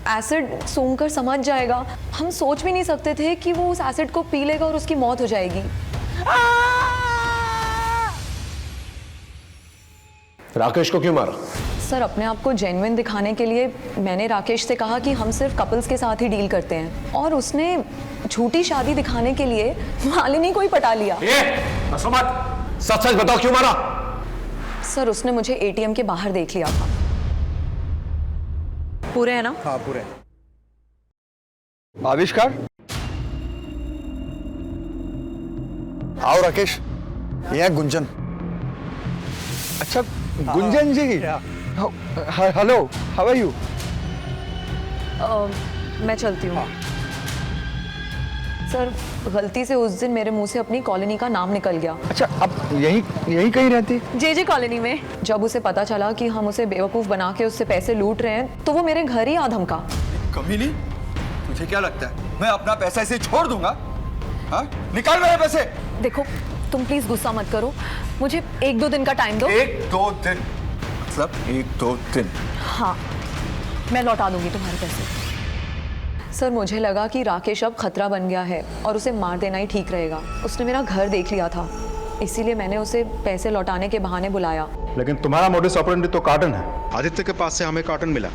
एसिड सूंघकर समझ जाएगा। हम सोच भी नहीं सकते थे कि वो उस एसिड को पी लेगा और उसकी मौत हो जाएगी। राकेश को क्यों मारा? सर अपने आप को जेन्युइन दिखाने के लिए मैंने राकेश से कहा कि हम सिर्फ कपल्स के साथ ही डील करते हैं, और उसने झूठी शादी दिखाने के लिए मालिनी को ही पटा लिया। सच सच बताओ क्यों मारा? सर उसने मुझे ATM के बाहर देख लिया था। पूरे हैं ना? हाँ पूरे। आविष्कार, आओ राकेश, ये है गुंजन। अच्छा गुंजन जी, हेलो, हाउ आर यू? मैं चलती हूँ। सर गलती से उस दिन मेरे मुंह से अपनी कॉलोनी का नाम निकल गया। अच्छा, अब यही कहीं रहती? JJ कॉलोनी में। जब उसे पता चला कि हम उसे बेवकूफ़ बना के उससे पैसे लूट रहे हैं, तो वो मेरे घर ही आ धमका। कमीनी, तुझे क्या लगता है मैं अपना पैसा इसे छोड़ दूंगा? हाँ? निकाल मेरे पैसे। देखो तुम प्लीज गुस्सा मत करो, मुझे 1-2 दिन का टाइम दो। 1-2 दिन मतलब 1-2 दिन? हाँ। मैं लौटा दूंगी तुम्हारे पैसे। सर मुझे लगा कि राकेश अब खतरा बन गया है और उसे मार देना ही ठीक रहेगा। उसने मेरा घर देख लिया था, इसीलिए मैंने उसे पैसे लौटाने के बहाने बुलाया। लेकिन तुम्हारा मोडिस ऑपरेंडी तो कार्टन है। आदित्य के पास से हमें कार्टन मिला,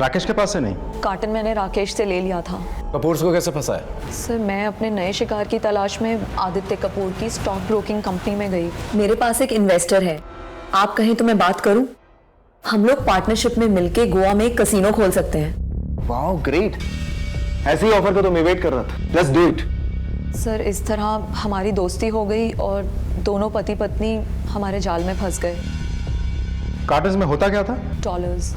राकेश के पास से नहीं। कार्टन मैंने राकेश से ले लिया था। कपूर को कैसे फंसाया? सर मैं अपने नए शिकार की तलाश में आदित्य कपूर की स्टॉक ब्रोकिंग कंपनी में गई। मेरे पास एक इन्वेस्टर है, आप कहें तो मैं बात करूं? हम लोग पार्टनरशिप में मिलके गोवा में एक कसीनो खोल सकते हैं। वाओ ग्रेट, ऐसी ऑफर को तो मैं वेट कर रहा था। Let's do it. सर इस तरह हमारी दोस्ती हो गई और दोनों पति पत्नी हमारे जाल में फंस गए। कार्टन में होता क्या था? डॉलर्स।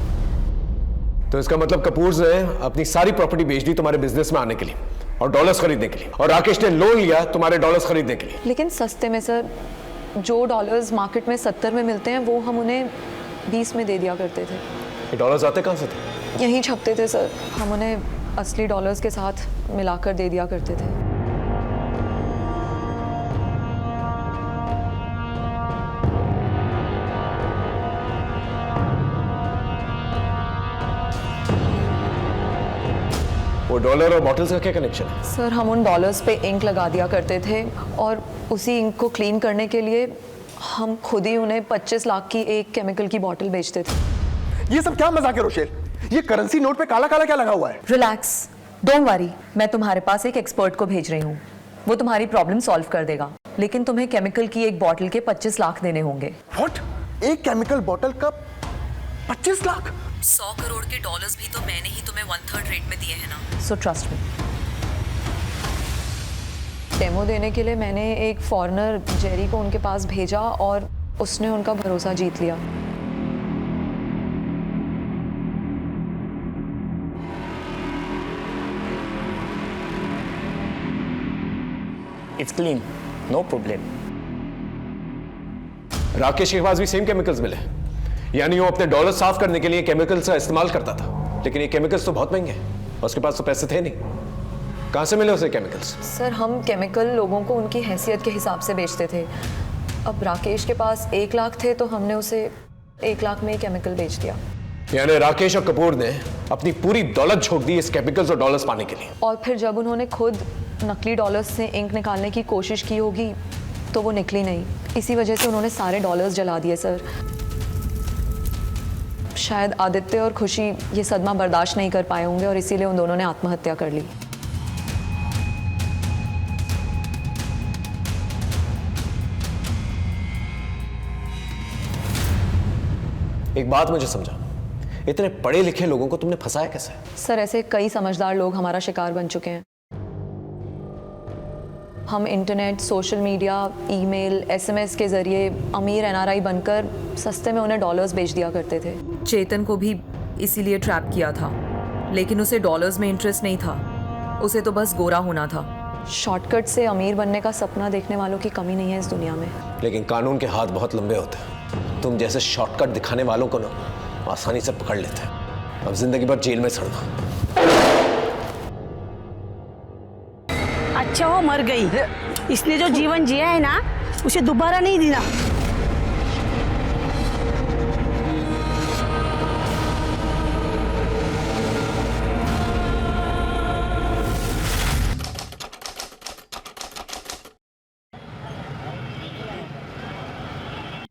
तो इसका मतलब कपूर ने अपनी सारी प्रॉपर्टी बेच दी तुम्हारे बिजनेस में आने के लिए और डॉलर्स खरीदने के लिए, और राकेश ने लोन लिया तुम्हारे डॉलर्स खरीदने के लिए। लेकिन सस्ते में सर, जो डॉलर्स मार्केट में 70 में मिलते हैं वो हम उन्हें 20 में दे दिया करते थे। ये डॉलर्स आते कहाँ से थे? यहीं छपते थे सर, हम उन्हें असली डॉलर्स के साथ मिलाकर दे दिया करते थे। वो डॉलर और बॉटल्स का क्या कनेक्शन है? सर हम उन डॉलर्स पे इंक लगा दिया करते थे और उसी इंक को क्लीन करने के लिए हम खुद ही उन्हें 25 लाख की एक केमिकल की बॉटल बेचते थे। ये सब क्या मजाक है रोशेल? ये करेंसी नोट पे काला काला क्या लगा हुआ है? रिलैक्स, डोंट वरी, मैं तुम्हारे पास एक एक्सपर्ट को भेज रही हूँ, वो तुम्हारी प्रॉब्लम सॉल्व कर देगा। लेकिन तुम्हें केमिकल की एक बॉटल के 25 लाख देने होंगे। व्हाट? एक केमिकल बॉटल का 25 लाख? 100 करोड़ के डॉलर्स भी तो मैंने ही तुम्हें 1/3 रेट में दिए हैं ना। So trust me. डेमो देने के लिए मैंने एक फॉरेनर जेरी को उनके पास भेजा और उसने उनका भरोसा जीत लिया। It's clean, no problem. Rakesh के पास भी सेम केमिकल्स मिले, यानी वो अपने डॉलर साफ करने के लिए केमिकल्स का इस्तेमाल करता था। लेकिन ये केमिकल्स तो बहुत महंगे हैं, उसके पास तो पैसे थे नहीं। कहां से मिले उसे केमिकल्स? सर हम केमिकल लोगों को उनकी हैसियत के हिसाब से बेचते थे। अब राकेश के पास 1 लाख थे तो हमने उसे 1 लाख में ही केमिकल बेच दिया। यानी राकेश और कपूर ने अपनी पूरी दौलत झोंक दी इस केमिकल्स और डॉलर्स पाने के लिए। और फिर जब उन्होंने खुद नकली डॉलर्स से इंक निकालने की कोशिश की होगी तो वो निकली नहीं, इसी वजह से उन्होंने सारे डॉलर्स जला दिए। सर शायद आदित्य और खुशी ये सदमा बर्दाश्त नहीं कर पाए होंगे और इसीलिए उन दोनों ने आत्महत्या कर ली। एक बात मुझे समझा, इतने पढ़े लिखे लोगों को तुमने फंसाया कैसे? सर ऐसे कई समझदार लोग हमारा शिकार बन चुके हैं। हम internet, social media, email, SMS के जरिए अमीर एनआरआई बनकर सस्ते में उन्हें डॉलर्स बेच दिया करते थे। चेतन को भी इसीलिए ट्रैप किया था, लेकिन उसे डॉलर्स में इंटरेस्ट नहीं था, उसे तो बस गोरा होना था। शॉर्टकट से अमीर बनने का सपना देखने वालों की कमी नहीं है इस दुनिया में। लेकिन कानून के हाथ बहुत लंबे होते हैं, तुम जैसे शॉर्टकट दिखाने वालों को ना आसानी से पकड़ लेते हैं। अब जिंदगी भर जेल में सड़ना। अच्छा वो मर गई, इसने जो जीवन जिया है ना उसे दोबारा नहीं देना।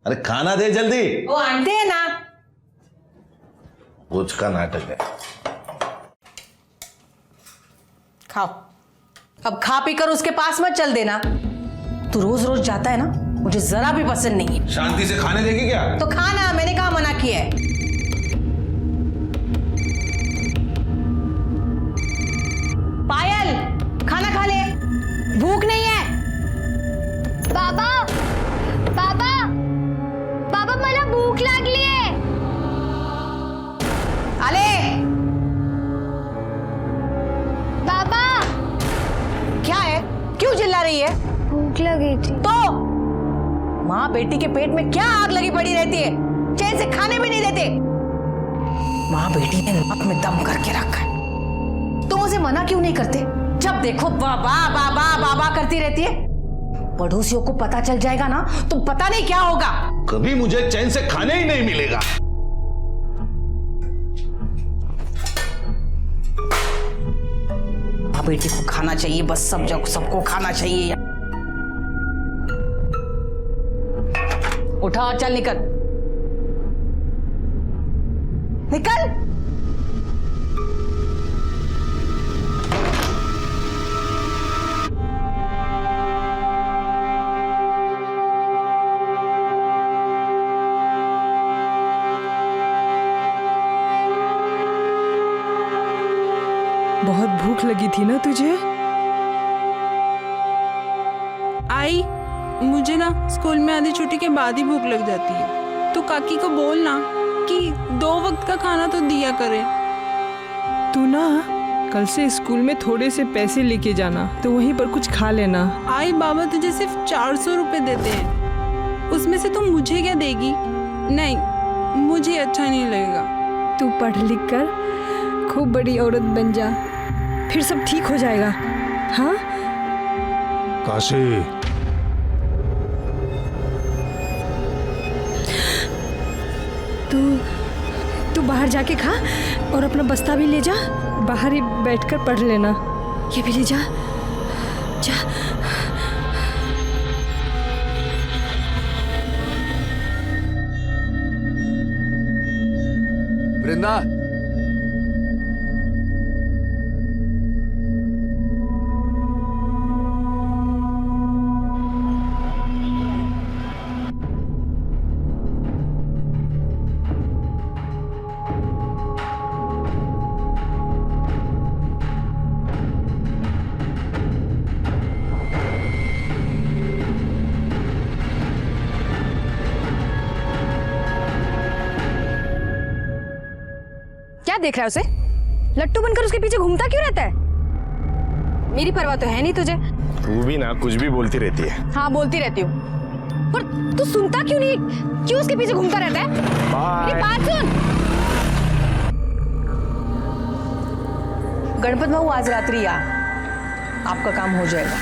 अरे खाना दे जल्दी। वो आंटे है ना। कुछ का नाटक है। खाओ, अब खा पी कर उसके पास मत चल देना। तू रोज रोज जाता है ना, मुझे जरा भी पसंद नहीं है। शांति से खाने देगी क्या? तो खाना, मैंने कहा मना किया है। पायल खाना खा ले, भूख नहीं है। बाबा बाबा बाबा मला भूख लागली आहे। आले बाबा। क्या है, क्यों चिल्ला रही है? भूख लगी थी। तो माँ बेटी के पेट में क्या आग लगी पड़ी रहती है, चैन से खाने भी नहीं देते। माँ बेटी ने नाक में दम करके रखा है। तुम उसे मना क्यों नहीं करते? जब देखो बाबा बाबा बाबा करती रहती है। पड़ोसियों को पता चल जाएगा ना तो पता नहीं क्या होगा। कभी मुझे चैन से खाने ही नहीं मिलेगा। बेटी को खाना चाहिए, बस सब जगह सबको खाना चाहिए। उठा, चल निकल निकल। बहुत भूख लगी थी ना तुझे? आई, मुझे ना स्कूल में आधी छुट्टी के बाद ही भूख लग जाती है, तो काकी को बोल ना कि 2 वक्त का खाना तो दिया करे। तू ना कल से स्कूल में थोड़े से पैसे लेके जाना, तो वहीं पर कुछ खा लेना। आई, बाबा तुझे सिर्फ 400 रुपए देते हैं, उसमें से तुम मुझे क्या देगी? नहीं, मुझे अच्छा नहीं लगेगा। तू पढ़ लिख कर खूब बड़ी औरत बन जा, फिर सब ठीक हो जाएगा। हाँ काशी, तू बाहर जाके खा और अपना बस्ता भी ले जा, बाहर ही बैठकर पढ़ लेना। ये भी ले जा, जा। वृंदा, क्या देख रहा है उसे? लट्टू बनकर उसके पीछे घूमता क्यों रहता है? मेरी परवाह तो है नहीं तुझे। तू भी ना कुछ भी बोलती रहती है। हाँ बोलती रहती हूँ, पर तू सुनता क्यों नहीं? क्यों उसके पीछे घूमता रहता है? मेरी बात सुन। गणपत बाबू आज रात्रि आ, आपका काम हो जाएगा।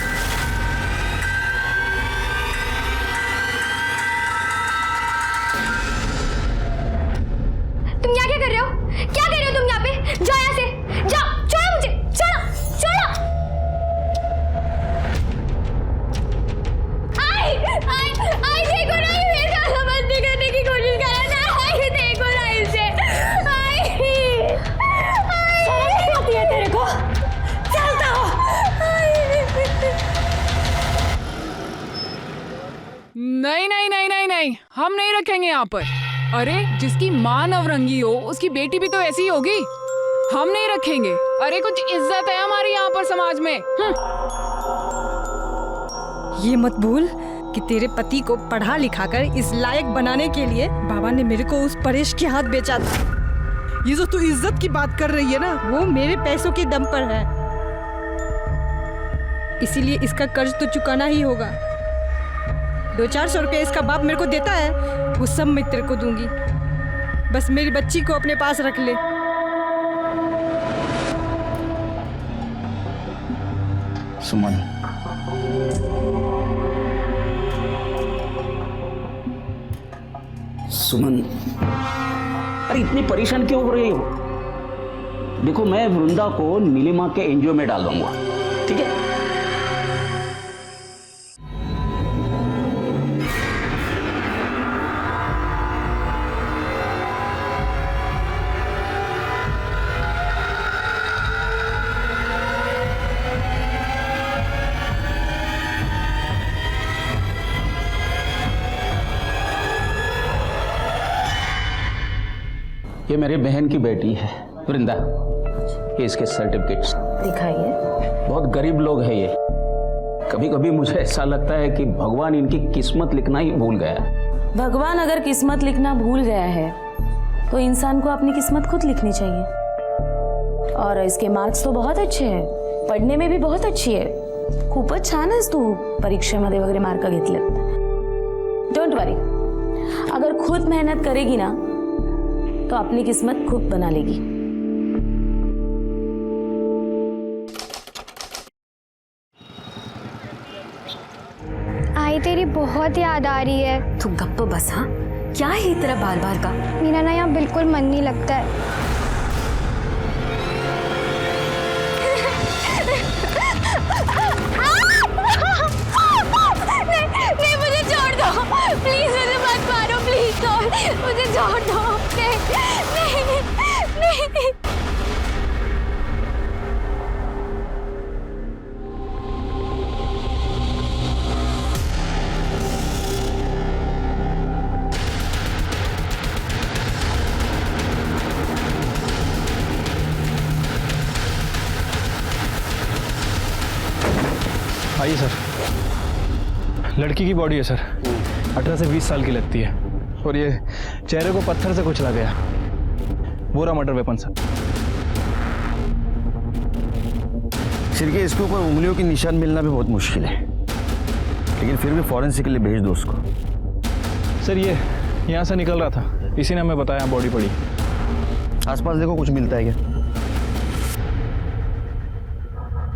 तुम यहाँ क्या कर रहे हो? क्या कर रहे हो तुम यहाँ पे? जाओ यहाँ से, जाओ, छोड़ो मुझे, छोड़ो, छोड़ो। आई देखो ना, ये मेरे साथ बंदी करने की कोशिश कर रहा है। आई देखो ना इसे। शर्म नहीं आती है तेरे को? चलता हो। नहीं नहीं नहीं नहीं नहीं, हम नहीं रखेंगे यहाँ पर। अरे जिसकी माँ नवरंगी हो उसकी बेटी भी तो ऐसी ही होगी। हम नहीं रखेंगे। अरे कुछ इज्जत है हमारी यहाँ पर समाज में। ये मत भूल कि तेरे पति को पढ़ा लिखा कर इस लायक बनाने के लिए बाबा ने मेरे को उस परेश के हाथ बेचा था। ये जो तू इज्जत की बात कर रही है ना, वो मेरे पैसों के दम पर है, इसीलिए इसका कर्ज तो चुकाना ही होगा। 200-400 रुपये इसका बाप मेरे को देता है, वो सब मैं तेरे को दूंगी। बस मेरी बच्ची को अपने पास रख ले। सुमन, सुमन, अरे इतनी परेशान क्यों हो रही हो? देखो, मैं वृंदा को नीलिमा के एनजीओ में डाल दूंगा, ठीक है? ये मेरी बहन की बेटी है वृंदा, ये इसके सर्टिफिकेट्स दिखाइए। बहुत गरीब लोग हैं ये। कभी कभी मुझे ऐसा लगता है कि भगवान इनकी किस्मत लिखना ही भूल गया। भगवान अगर किस्मत लिखना भूल गया है तो इंसान को अपनी किस्मत खुद लिखनी चाहिए। और इसके मार्क्स तो बहुत अच्छे हैं, पढ़ने में भी बहुत अच्छी है, खूपच छान आहेस तू परीक्षेमध्ये वगैरे मार्क घेतलेत। डोंट वरी, अगर खुद मेहनत करेगी ना तो अपनी किस्मत खुद बना लेगी। आई तेरी बहुत याद आ रही है। तू गप्प बस। हाँ, क्या है तेरा बार बार का? मेरा ना यहाँ बिल्कुल मन नहीं लगता है। बताइए सर। लड़की की बॉडी है सर, 18 से 20 साल की लगती है, और ये चेहरे को पत्थर से कुचला गया। वो रहा मर्डर वेपन सर। सिर के इसके ऊपर उंगलियों की निशान मिलना भी बहुत मुश्किल है, लेकिन फिर भी फॉरेंसिक के लिए भेज दो उसको। सर ये यहाँ से निकल रहा था, इसी ने हमें बताया बॉडी पड़ी। आसपास देखो कुछ मिलता है क्या?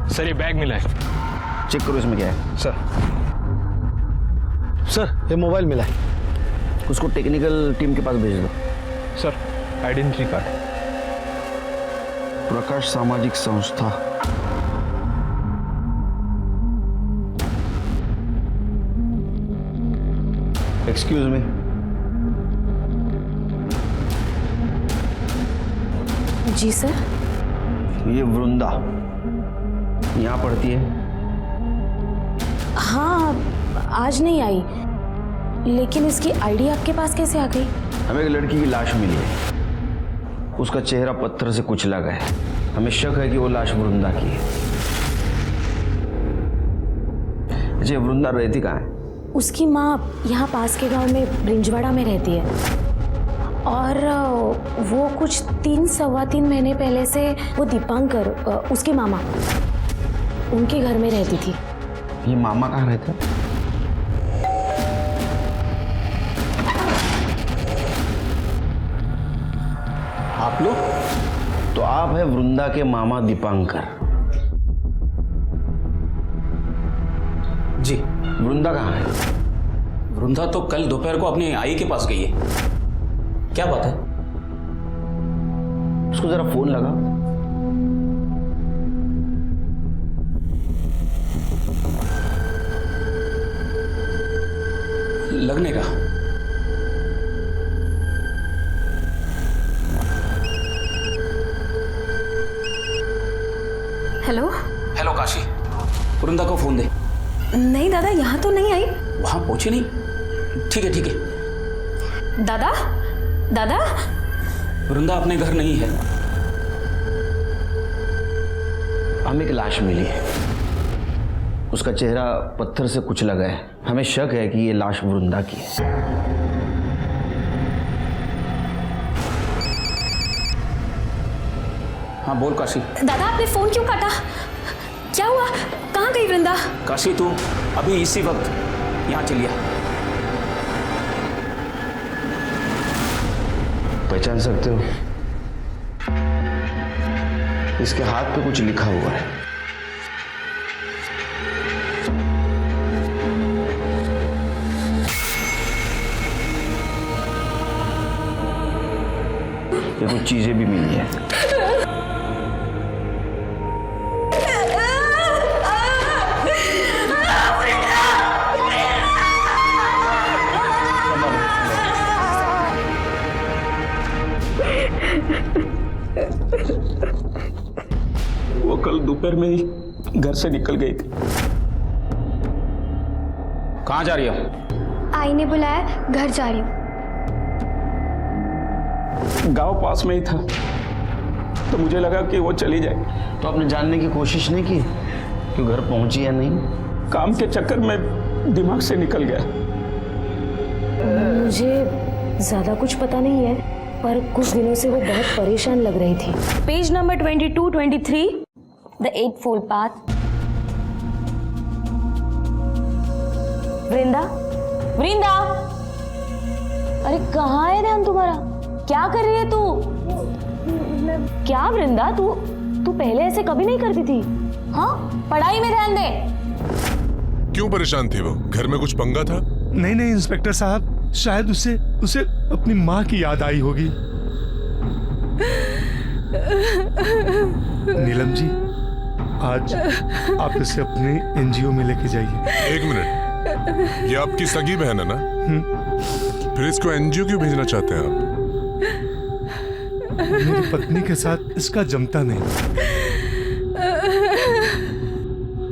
सर ये बैग मिला है। चेक करो इसमें क्या है। सर ये मोबाइल मिला है। उसको टेक्निकल टीम के पास भेज दो। Sir identity card. प्रकाश सामाजिक संस्था। Excuse me. जी सर। ये वृंदा यहाँ पढ़ती है? हाँ आज नहीं आई, लेकिन इसकी आईडी आपके पास कैसे आ गई? हमें एक लड़की की लाश मिली है, उसका चेहरा पत्थर से कुचला गया है। हमें शक है कि वो लाश वृंदा की है। अच्छा वृंदा रहती कहाँ है? उसकी माँ यहाँ पास के गांव में ब्रिंजवाड़ा में रहती है, और वो कुछ 3-3.25 महीने पहले से वो दीपांकर उसके मामा उनके घर में रहती थी। ये मामा कहाँ रहते हैं? आप लोग? तो आप है वृंदा के मामा दीपांकर? जी। वृंदा कहाँ है? वृंदा तो कल दोपहर को अपनी आई के पास गई है। क्या बात है? उसको जरा फोन लगा। लगने का। हेलो। हेलो काशी, वृंदा को फोन दे। नहीं दादा, यहाँ तो नहीं आई। वहां पहुंची नहीं? ठीक है ठीक है। दादा दादा, वृंदा अपने घर नहीं है। हमें एक लाश मिली है, उसका चेहरा पत्थर से कुचला गया है। हमें शक है कि ये लाश वृंदा की है। हाँ बोल काशी। दादा आपने फोन क्यों काटा? क्या हुआ? कहाँ गई वृंदा? काशी तू अभी इसी वक्त यहाँ चलिए। पहचान सकते हो? इसके हाथ पे कुछ लिखा हुआ है। ये कुछ चीजें भी मिली है। वो कल दोपहर में ही घर से निकल गई थी। कहाँ जा रही हो? आई ने बुलाया, घर जा रही हूँ। गांव पास में ही था, तो मुझे लगा कि वो चली जाए। तो आपने जानने की कोशिश नहीं की कि घर पहुंची या नहीं? काम के चक्कर में दिमाग से निकल गया। मुझे ज्यादा कुछ पता नहीं है, पर कुछ दिनों से वो बहुत परेशान लग रही थी। Page number 22-23, the 8-fold path. Vrinda, Vrinda, अरे कहाँ है ध्यान तुम्हारा? क्या कर रही है तू? क्या वृंदा, तू पहले ऐसे कभी नहीं करती थी। हाँ, पढ़ाई में ध्यान दे। क्यों परेशान थी वो? घर में कुछ पंगा था? नहीं नहीं इंस्पेक्टर साहब, शायद उसे अपनी माँ की याद आई होगी। नीलम जी, आज आप इसे अपने एनजीओ में लेके जाइए। एक मिनट, ये आपकी सगी बहन है ना? फिर इसको एनजीओ क्यों भेजना चाहते हैं आप? मेरी पत्नी के साथ इसका जमता नहीं।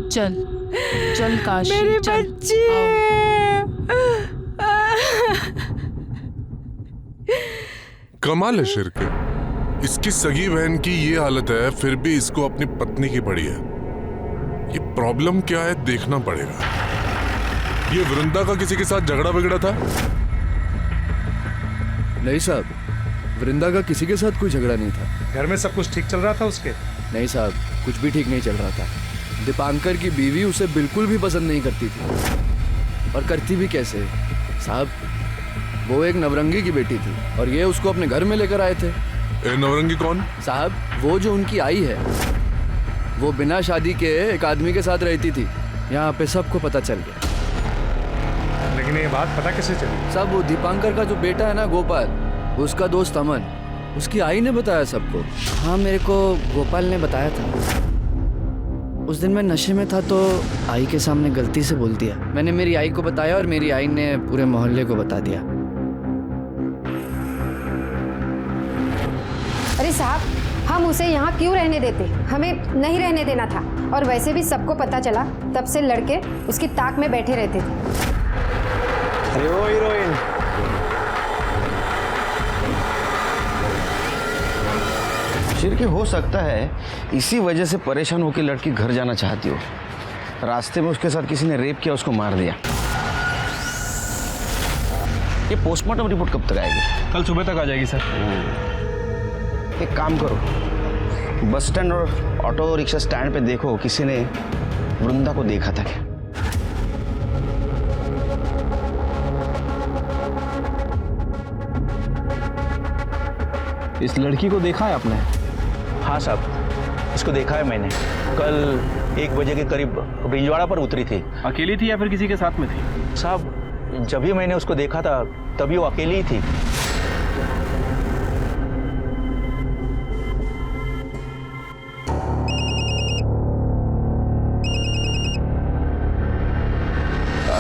चल चल काशी, मेरी चल। बच्ची। कमाल है शिरके, इसकी सगी बहन की ये हालत है, फिर भी इसको अपनी पत्नी की पड़ी है। ये प्रॉब्लम क्या है देखना पड़ेगा। ये वृंदा का किसी के साथ झगड़ा वगड़ा था? नहीं साहब, वृंदा का किसी के साथ कोई झगड़ा नहीं था। घर में सब कुछ ठीक चल रहा था उसके? नहीं साहब, कुछ भी ठीक नहीं चल रहा था। दीपांकर की बीवी उसे बिल्कुल भी पसंद नहीं करती थी। और करती भी कैसे साहब, वो एक नवरंगी की बेटी थी और ये उसको अपने घर में लेकर आए थे। नवरंगी कौन? साहब, वो जो उनकी आई है, वो बिना शादी के एक आदमी के साथ रहती थी। यहाँ पे सबको पता चल गया। लेकिन ये बात पता कैसे चली? साहब, वो दीपांकर का जो बेटा है ना गोपाल, उसका दोस्त अमन, उसकी आई ने बताया सबको। हाँ, मेरे को गोपाल ने बताया था। उस दिन मैं नशे में था तो आई के सामने गलती से बोल दिया। मैंने मेरी आई को बताया और मेरी आई ने पूरे मोहल्ले को बता दिया। अरे साहब, हम उसे यहाँ क्यों रहने देते? हमें नहीं रहने देना था। और वैसे भी सबको पता चला, तब से लड़के उसकी ताक में बैठे रहते थे। अरे ओ हीरोइन, शिरके हो सकता है इसी वजह से परेशान होकर लड़की घर जाना चाहती हो। रास्ते में उसके साथ किसी ने रेप किया, उसको मार दिया। ये पोस्टमार्टम रिपोर्ट कब तक आएगी? कल सुबह तक आ जाएगी सर। एक काम करो, बस स्टैंड और ऑटो रिक्शा स्टैंड पे देखो किसी ने वृंदा को देखा था क्या। इस लड़की को देखा है आपने? हाँ साहब, इसको देखा है मैंने। कल 1 बजे के करीब ब्रिंजवाड़ा पर उतरी थी। अकेली थी या फिर किसी के साथ में थी? साहब, जब भी मैंने उसको देखा था तभी वो अकेली ही थी।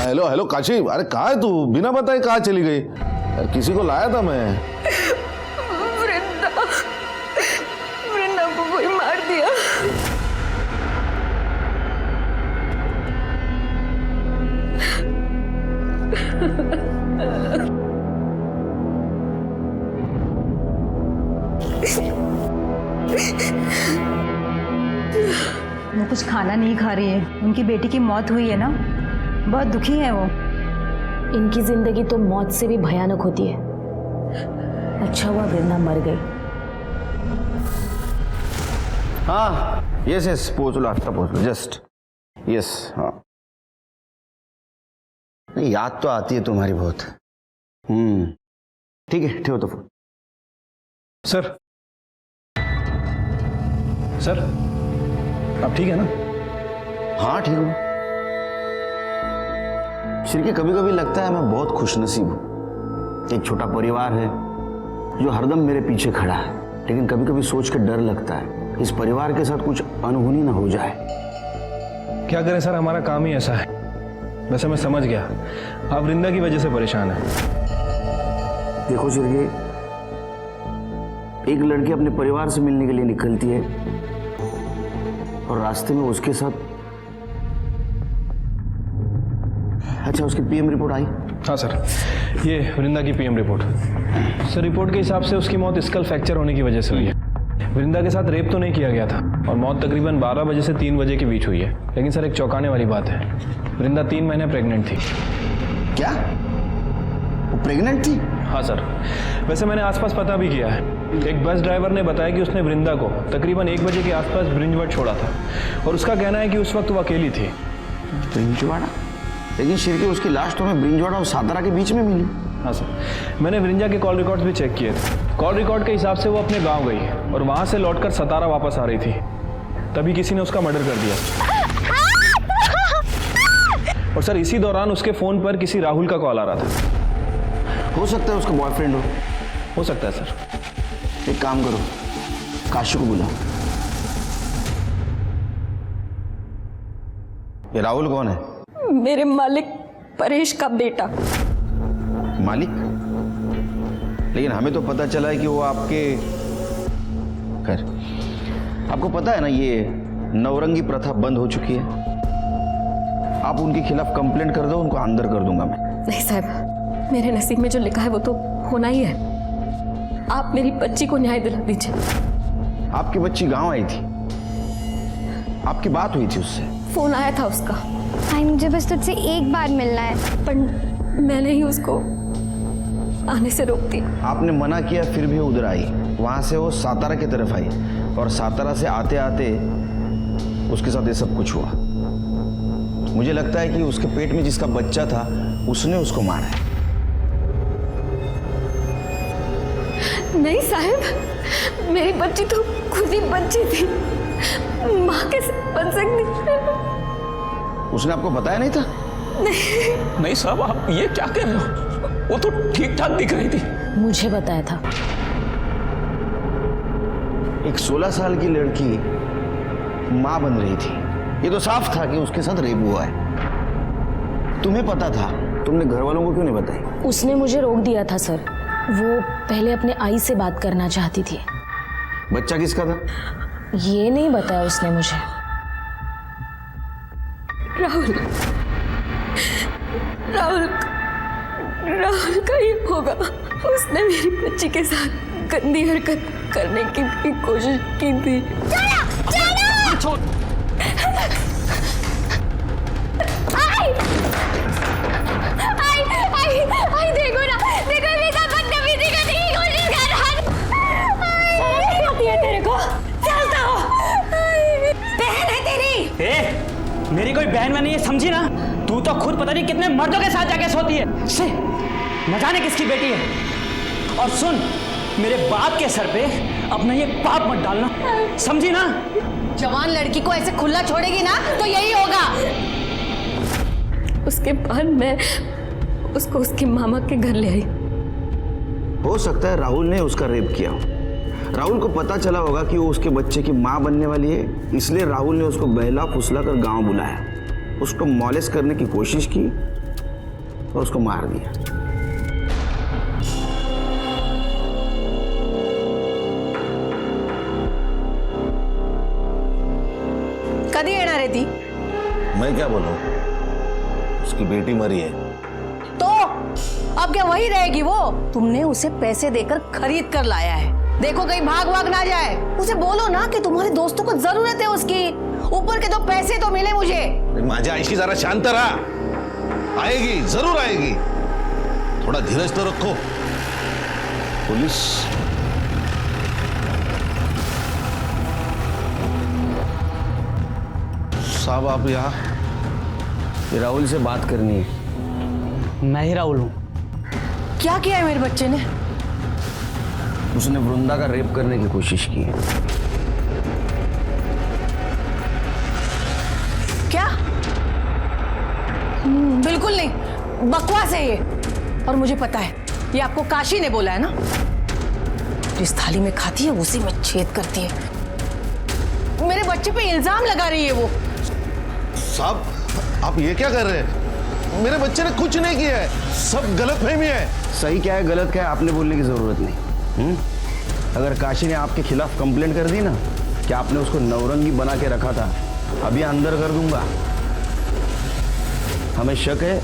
हेलो हेलो काशी, अरे कहाँ है तू? बिना बताए कहाँ चली गई? किसी को लाया था मैं। वृंदा को कोई मार दिया। वो कुछ खाना नहीं खा रही है। उनकी बेटी की मौत हुई है ना, बहुत दुखी है वो। इनकी जिंदगी तो मौत से भी भयानक होती है। अच्छा हुआ वृंदा मर गई। हाँ, यस यस, पहुँच लो, आफ्टर पहुँच लो, जस्ट यस। हाँ, नहीं याद तो आती है तुम्हारी बहुत। ठीक है, ठीक हो तो फोन। सर सर, आप ठीक है ना? हाँ ठीक हूँ। शिरके, कभी कभी लगता है मैं बहुत खुशनसीब हूँ। एक छोटा परिवार है जो हरदम मेरे पीछे खड़ा है, लेकिन कभी कभी सोच के डर लगता है इस परिवार के साथ कुछ अनहोनी ना हो जाए। क्या करें सर, हमारा काम ही ऐसा है। वैसे मैं समझ गया, आप वृंदा की वजह से परेशान हैं। देखो शिरके, एक लड़की अपने परिवार से मिलने के लिए निकलती है और रास्ते में उसके साथ, अच्छा उसकी पीएम रिपोर्ट आई? हाँ सर, ये वृंदा की पीएम रिपोर्ट। सर, रिपोर्ट के हिसाब से उसकी मौत स्कल फ्रैक्चर होने की वजह से हुई है। वृंदा के साथ रेप तो नहीं किया गया था और मौत तकरीबन 12 बजे से 3 बजे के बीच हुई है। लेकिन सर, एक चौंकाने वाली बात है, वृंदा 3 महीने प्रेग्नेंट थी। क्या? वो प्रेग्नेंट थी? हाँ सर, वैसे मैंने आसपास पता भी किया है। एक बस ड्राइवर ने बताया कि उसने वृंदा को तकरीबन 1 बजे के आसपास ब्रिंजवाड़ा छोड़ा था और उसका कहना है कि उस वक्त वो अकेली थी। ब्रिंजवाड़ा? लेकिन शिरके, उसकी लाश तो हमें ब्रिंजवाड़ा और सातारा के बीच में मिली। हाँ सर, मैंने वृंदा के कॉल रिकॉर्ड्स भी चेक किए थे। कॉल रिकॉर्ड के हिसाब से वो अपने गांव गई और वहां से लौटकर सतारा वापस आ रही थी, तभी किसी ने उसका मर्डर कर दिया। और सर, इसी दौरान उसके फोन पर किसी राहुल का कॉल आ रहा था। हो सकता है उसका बॉयफ्रेंड हो सकता है सर। एक काम करो, काशी को बुलाओ। ये राहुल कौन है? मेरे मालिक परेश का बेटा। मालिक? लेकिन हमें तो पता चला है कि वो आपके, खैर आपको पता है ना, ये नवरंगी प्रथा बंद हो चुकी है। आप उनके खिलाफ कंप्लेंट कर दो, उनको अंदर कर दूंगा मैं। नहीं साहब, मेरे नसीब में जो लिखा है वो तो होना ही है। आप मेरी बच्ची को न्याय दिला दीजिए। आपकी बच्ची गांव आई थी, आपकी बात हुई थी उससे। फोन आया था उसका। आई मुझे बस तुझसे एक बार मिलना है। पर मैंने ही उसको आने से रोक दिया। आपने मना किया फिर भी उधर आई। वहां से वो सातारा की तरफ आई और सातारा से आते आते उसके साथ ये सब कुछ हुआ। मुझे लगता है कि उसके पेट में जिसका बच्चा था उसने उसको मारा है। नहीं साहब, मेरी बच्ची तो खुद ही बच्ची थी, माँ कैसे बन सकती? उसने आपको बताया नहीं था? नहीं साहब, आप ये क्या कह रहे हो? वो तो ठीक ठाक दिख रही थी। मुझे बताया था। एक 16 साल की लड़की मां बन रही थी, ये तो साफ था कि उसके साथ रेप हुआ है। तुम्हें पता था, तुमने घर वालों को क्यों नहीं बताई? उसने मुझे रोक दिया था सर। वो पहले अपने आई से बात करना चाहती थी। बच्चा किसका था? ये नहीं बताया उसने मुझे। राहुल राहुल राहुल का ही होगा। उसने मेरी बच्ची के साथ गंदी हरकत करने की भी कोशिश की थी। छोड़। आई देखो ना, देखो बेटा बदतमीजी करने की कोशिश कर रहा है। शर्म आती है तेरे को? चलता हो। बहन है तेरी। मेरी कोई बहन में नहीं है, समझी ना? तू तो खुद पता नहीं कितने मर्दों के साथ जाके सोती है। से न जाने किसकी बेटी है। और सुन, मेरे बाप के सर पे अपना ये पाप मत डालना, समझी ना? जवान लड़की को ऐसे खुला छोड़ेगी ना तो यही होगा। उसके बाद मैं उसको उसकी मामा के घर ले आई। हो सकता है राहुल ने उसका रेप किया हो। राहुल को पता चला होगा कि वो उसके बच्चे की मां बनने वाली है, इसलिए राहुल ने उसको बहला फुसला कर गांव बुलाया, उसको मॉलेस्ट करने की कोशिश की और उसको मार दिया। कधी येणार आहे ती? मैं क्या बोलूं, उसकी बेटी मरी है। तो अब क्या वही रहेगी वो? तुमने उसे पैसे देकर खरीद कर लाया है, देखो कहीं भाग भाग ना जाए। उसे बोलो ना कि तुम्हारे दोस्तों को जरूरत है उसकी, ऊपर के 2 पैसे तो मिले मुझे। माझी आईशी जरा शांत रहा, आएगी, जरूर आएगी, थोड़ा धीरज तो रखो। पुलिस साहब, आप यहाँ? राहुल से बात करनी है। मैं ही राहुल हूँ। क्या किया है मेरे बच्चे ने? उसने वृंदा का रेप करने की कोशिश की है। क्या? बिल्कुल नहीं, बकवास है ये। और मुझे पता है, ये आपको काशी ने बोला है ना। जिस थाली में खाती है उसी में छेद करती है। मेरे बच्चे पे इल्जाम लगा रही है वो। साहब, आप ये क्या कर रहे हैं? मेरे बच्चे ने कुछ नहीं किया है, सब गलतफहमी है। सही क्या है गलत क्या है आपने बोलने की जरूरत नहीं। अगर काशी ने आपके खिलाफ कंप्लेंट कर दी ना कि आपने उसको नवरंगी बना के रखा था, अभी अंदर कर दूंगा। हमें शक है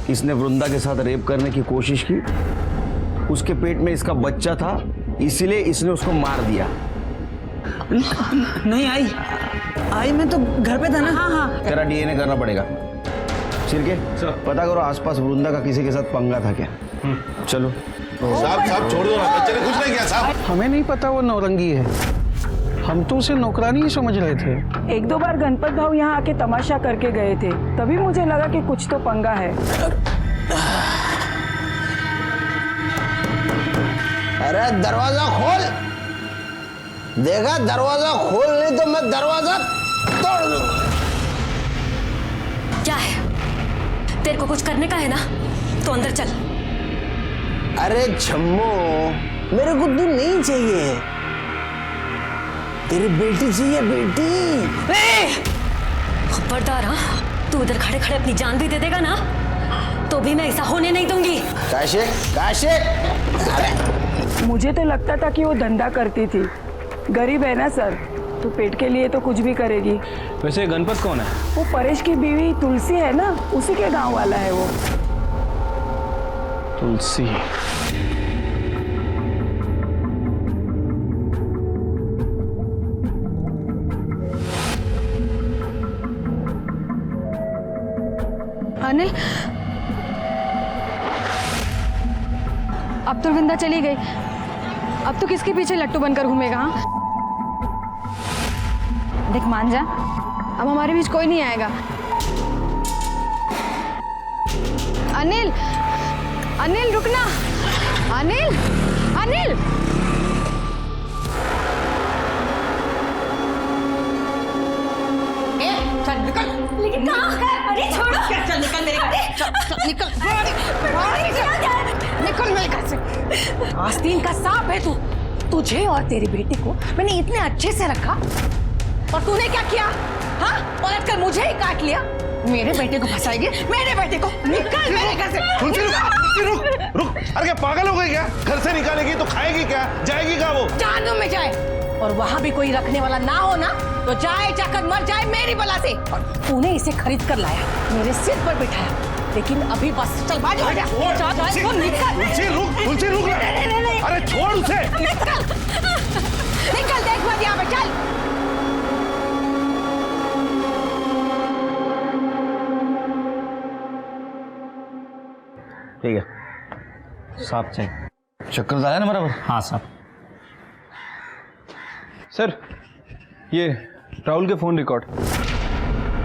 कि इसने वृंदा के साथ रेप करने की कोशिश की, उसके पेट में इसका बच्चा था, इसीलिए इसने उसको मार दिया। नहीं आई मैं तो घर पे था ना। हाँ। तेरा डीएनए करना पड़ेगा। सिरके पता करो आसपास वृंदा का किसी के साथ पंगा था क्या। चलो साहब छोड़ दो ना, बच्चे ने कुछ नहीं किया साहब। हमें नहीं पता वो नौरंगी है, हम तो उसे नौकरानी ही समझ रहे थे। 1-2 बार गणपत भाव यहाँ आके तमाशा करके गए थे, तभी मुझे लगा कि कुछ तो पंगा है। अरे दरवाजा खोल, देखा दरवाजा खोल, नहीं तो मैं दरवाजा तोड़ दूंगा। क्या है? तेरे को कुछ करने का है ना, तो अंदर चल। अरे छम्मो, मेरे को तू नहीं चाहिए, तेरी बेटी चाहिए, बेटी। खबरदार, हाँ? तू उधर खड़े खड़े अपनी जान भी दे देगा ना, तो भी मैं ऐसा होने नहीं दूंगी। काशे, काशे। मुझे तो लगता था कि वो धंधा करती थी, गरीब है ना सर, तो पेट के लिए तो कुछ भी करेगी। वैसे गणपत कौन है? वो परेश की बीवी तुलसी है ना, उसी के गांव वाला है वो। तुलसी। अब तो वृंदा चली गई, अब तो किसके पीछे लट्टू बनकर घूमेगा? हाँ देख मान जा, अब हमारे बीच कोई नहीं आएगा। अनिल, अनिल रुकना, अनिल, अनिल। चल निकल। लेकिन कहाँ? अरे छोड़ो। चल निकल मेरे घर से। चल निकल। निकल मेरे घर से। आस्तीन का सांप है तू। तुझे और तेरे बेटे को मैंने इतने अच्छे से रखा और तूने क्या किया? हाँ, पलट कर मुझे ही काट लिया। मेरे बेटे को फंसाएगी, मेरे बेटे को। निकल मेरे घर से। रुक रुक रुक। अरे क्या पागल हो गई क्या? घर से निकालेगी तो खाएगी क्या? जाएगी कहाँ वो? जहन्नुम में जाए, और वहां भी कोई रखने वाला ना हो ना तो जाए जाकर मर जाए मेरी बला से। और तूने इसे खरीद कर लाया, मेरे सिर पर बिठाया, लेकिन अभी बस चल बाजू हट जा। तुलसी रुक। अरे छोड़ उसे। निकल निकल, देख मत यहाँ पे। चल ठीक है साहब, चेक चक्कर डाला ना बराबर? हाँ साहब। सर ये राहुल के फ़ोन रिकॉर्ड।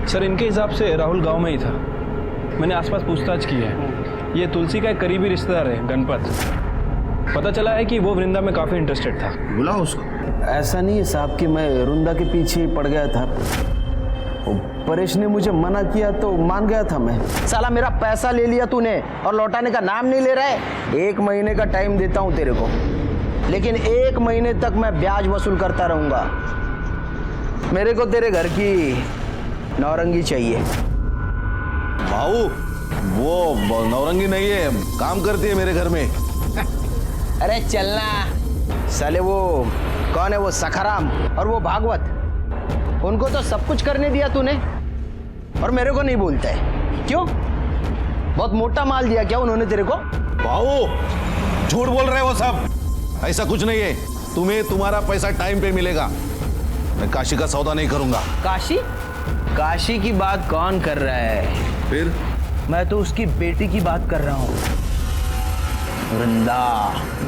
सर इनके हिसाब से राहुल गांव में ही था। मैंने आसपास पूछताछ की है। ये तुलसी का एक करीबी रिश्तेदार है गणपत। पता चला है कि वो वृंदा में काफ़ी इंटरेस्टेड था। बुलाओ उसको। ऐसा नहीं है साहब कि मैं वृंदा के पीछे ही पड़ गया था। परेश ने मुझे मना किया तो मान गया था मैं। साला मेरा पैसा ले लिया तूने और लौटाने का नाम नहीं ले रहा है। 1 महीने का टाइम देता हूं तेरे को, लेकिन 1 महीने तक मैं ब्याज वसूल करता रहूंगा। मेरे को तेरे घर की नौरंगी चाहिए। भाऊ वो नौरंगी नहीं है, काम करती है मेरे घर में। अरे चलना साले। वो कौन है? वो सखाराम और वो भागवत, उनको तो सब कुछ करने दिया तूने और मेरे को नहीं बोलता है। क्यों? बहुत मोटा माल दिया क्या उन्होंने तेरे को? भाऊ झूठ बोल रहे हो सब, ऐसा कुछ नहीं है। तुम्हें तुम्हारा पैसा टाइम पे मिलेगा। मैं काशी का सौदा नहीं करूंगा। काशी? काशी की बात कौन कर रहा है? फिर? मैं तो उसकी बेटी की बात कर रहा हूँ, वृंदा।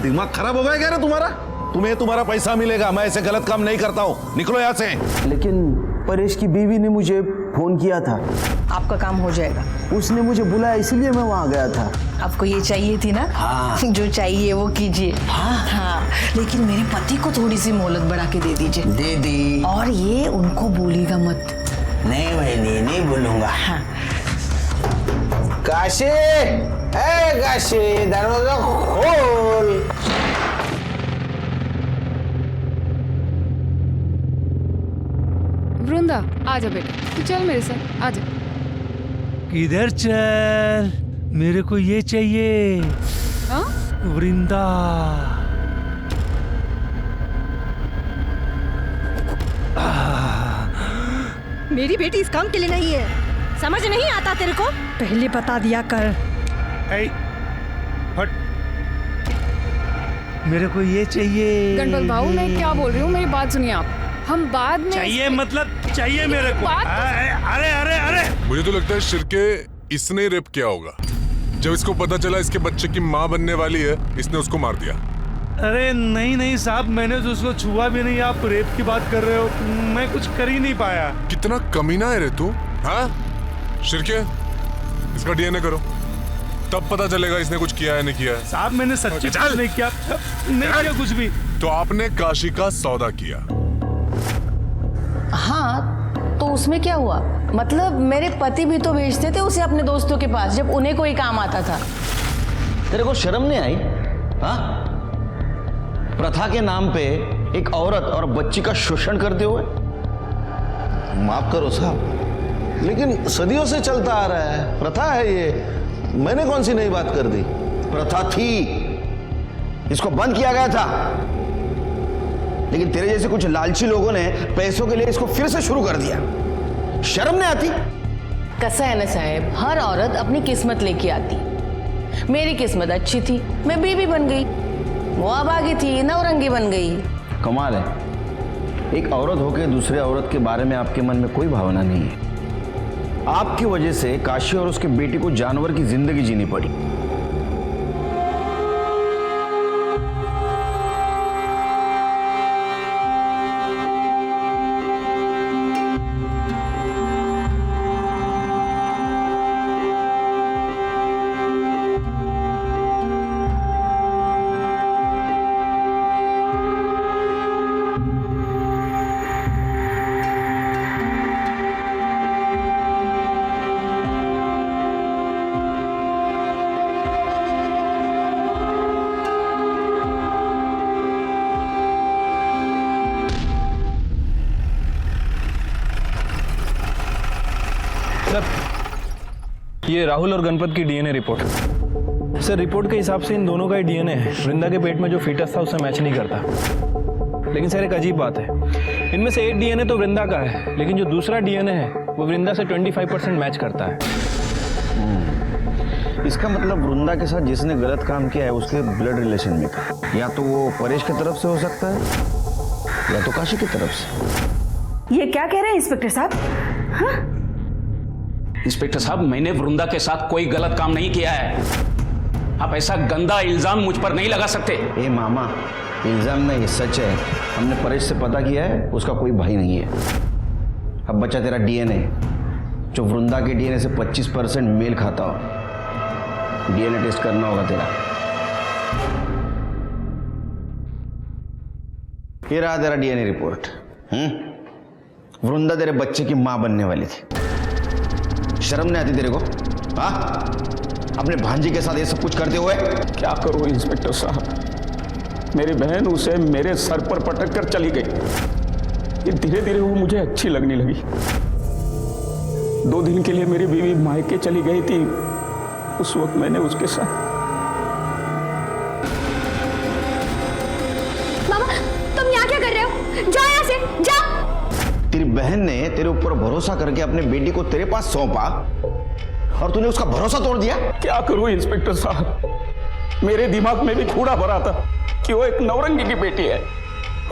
दिमाग खराब हो गया क्या रे तुम्हारा? तुम्हें तुम्हारा पैसा मिलेगा। मैं ऐसे गलत काम नहीं करता हूँ, निकलो यहाँ से। लेकिन परेश की बीवी ने मुझे फोन किया था। आपका काम हो जाएगा। उसने मुझे बुलाया इसलिए मैं वहाँ गया था। आपको ये चाहिए थी ना? हाँ। जो चाहिए वो कीजिए। हाँ, लेकिन मेरे पति को थोड़ी सी मोहलत बढ़ा के दे दीजिए। दे दी। और ये उनको बोलिएगा मत। नहीं बहनी, नहीं बोलूंगा। हाँ। काशी, ए काशी, दरवाजा खोल। वृंदा आ जा बेटा, चल मेरे साथ आ जा। किधर चल? मेरे को ये चाहिए। हाँ? वृंदा। मेरी बेटी इस काम के लिए नहीं है, समझ नहीं आता तेरे को? पहले बता दिया कर। हट। मेरे को ये चाहिए। गणपत बाबू, मैं क्या बोल रही हूँ, मेरी बात सुनिए आप। हम बाद में चाहिए मतलब चाहिए मेरे को। अरे अरे अरे मुझे तो लगता है शिरके इसने रेप किया होगा। जब इसको पता चला इसके बच्चे की माँ बनने वाली है, इसने उसको मार दिया। अरे नहीं नहीं साहब, मैंने तो उसको छुआ भी नहीं। आप रेप की बात कर रहे हो, मैं कुछ कर ही नहीं पाया। कितना कमीना है रे तू। हाँ शिरके, इसका डीएनए करो, तब पता चलेगा इसने कुछ किया है नहीं किया है। साहब मैंने सच्ची कुछ नहीं किया, नहीं किया कुछ भी। तो आपने काशी का सौदा किया? हाँ, तो उसमें क्या हुआ? मतलब मेरे पति भी तो भेजते थे उसे अपने दोस्तों के पास जब उन्हें कोई काम आता था। तेरे को शर्म नहीं आई? हाँ, प्रथा के नाम पे एक औरत और बच्ची का शोषण करते हुए। माफ करो साहब, लेकिन सदियों से चलता आ रहा है, प्रथा है ये। मैंने कौन सी नई बात कर दी? प्रथा थी, इसको बंद किया गया था, लेकिन तेरे जैसे कुछ लालची लोगों ने पैसों के लिए इसको फिर से शुरू कर दिया। शर्म नहीं आती? कैसा है ना साहब, हर औरत अपनी किस्मत लेके आती। मेरी किस्मत अच्छी थी, मैं बीवी बन गई। वो अभागी थी, नौरंगी बन गई। कमाल है, एक औरत होकर दूसरे औरत के बारे में आपके मन में कोई भावना नहीं है। आपकी वजह से काशी और उसके बेटी को जानवर की जिंदगी जीनी पड़ी। ये राहुल और गणपत की डीएनए रिपोर्ट। सर रिपोर्ट के हिसाब से इन दोनों का ही डीएनए है। वृंदा के पेट में जो फीटस था उससे मैच नहीं करता। लेकिन सर एक अजीब बात है, इनमें से एक डीएनए तो वृंदा का है, लेकिन जो दूसरा डीएनए है वो वृंदा से 25% मैच करता है। इसका मतलब वृंदा के साथ जिसने गलत काम किया है उसके ब्लड रिलेशन में था। या तो वो परेश की तरफ से हो सकता है या तो काशी की तरफ से। ये क्या कह रहे हैं इंस्पेक्टर साहब? हाँ? इंस्पेक्टर साहब, मैंने वृंदा के साथ कोई गलत काम नहीं किया है। आप ऐसा गंदा इल्जाम मुझ पर नहीं लगा सकते। ए मामा, इल्जाम नहीं, सच है। हमने परेश से पता किया है, उसका कोई भाई नहीं है। अब बचा तेरा डीएनए, जो वृंदा के डीएनए से 25% मेल खाता हो। डीएनए टेस्ट करना होगा तेरा। ये रहा तेरा डीएनए रिपोर्ट। वृंदा तेरे बच्चे की मां बनने वाली थी। शर्म नहीं आती तेरे को? हाँ, अपने भांजी के साथ ये सब कुछ करते हुए? क्या करूं इंस्पेक्टर साहब, मेरी बहन उसे मेरे सर पर पटक कर चली गई। ये धीरे धीरे वो मुझे अच्छी लगने लगी। 2 दिन के लिए मेरी बीवी मायके चली गई थी। उस वक्त मैंने उसके साथ। मामा, तुम यहाँ क्या कर रहे हो? जाओ यहाँ से, जाओ। तेरी बहन ने तेरे ऊपर भरोसा करके अपने बेटी को तेरे पास सौंपा और तूने उसका भरोसा तोड़ दिया। क्या करूं इंस्पेक्टर साहब, मेरे दिमाग में भी कूड़ा भरा था कि वो एक नौरंगी की बेटी है।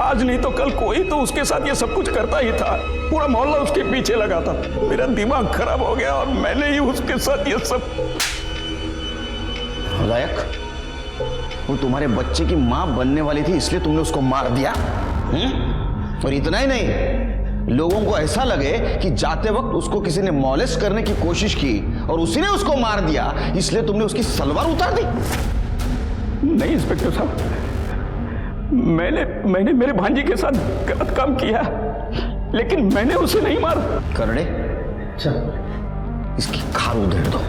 आज नहीं तो कल कोई तो उसके साथ ये सब कुछ करता ही था। पूरा मोहल्ला उसके पीछे लगा था। मेरा दिमाग खराब हो गया और मैंने ही उसके साथ ये सब। लायक, वो तुम्हारे बच्चे की मां बनने वाली थी, इसलिए तुमने उसको मार दिया। और इतना ही नहीं, लोगों को ऐसा लगे कि जाते वक्त उसको किसी ने मॉलेस्ट करने की कोशिश की और उसी ने उसको मार दिया, इसलिए तुमने उसकी सलवार उतार दी। नहीं इंस्पेक्टर साहब, मैंने मेरे भांजी के साथ गलत काम किया, लेकिन मैंने उसे नहीं मारा। करड़े, इसकी खाल उधेड़ दो।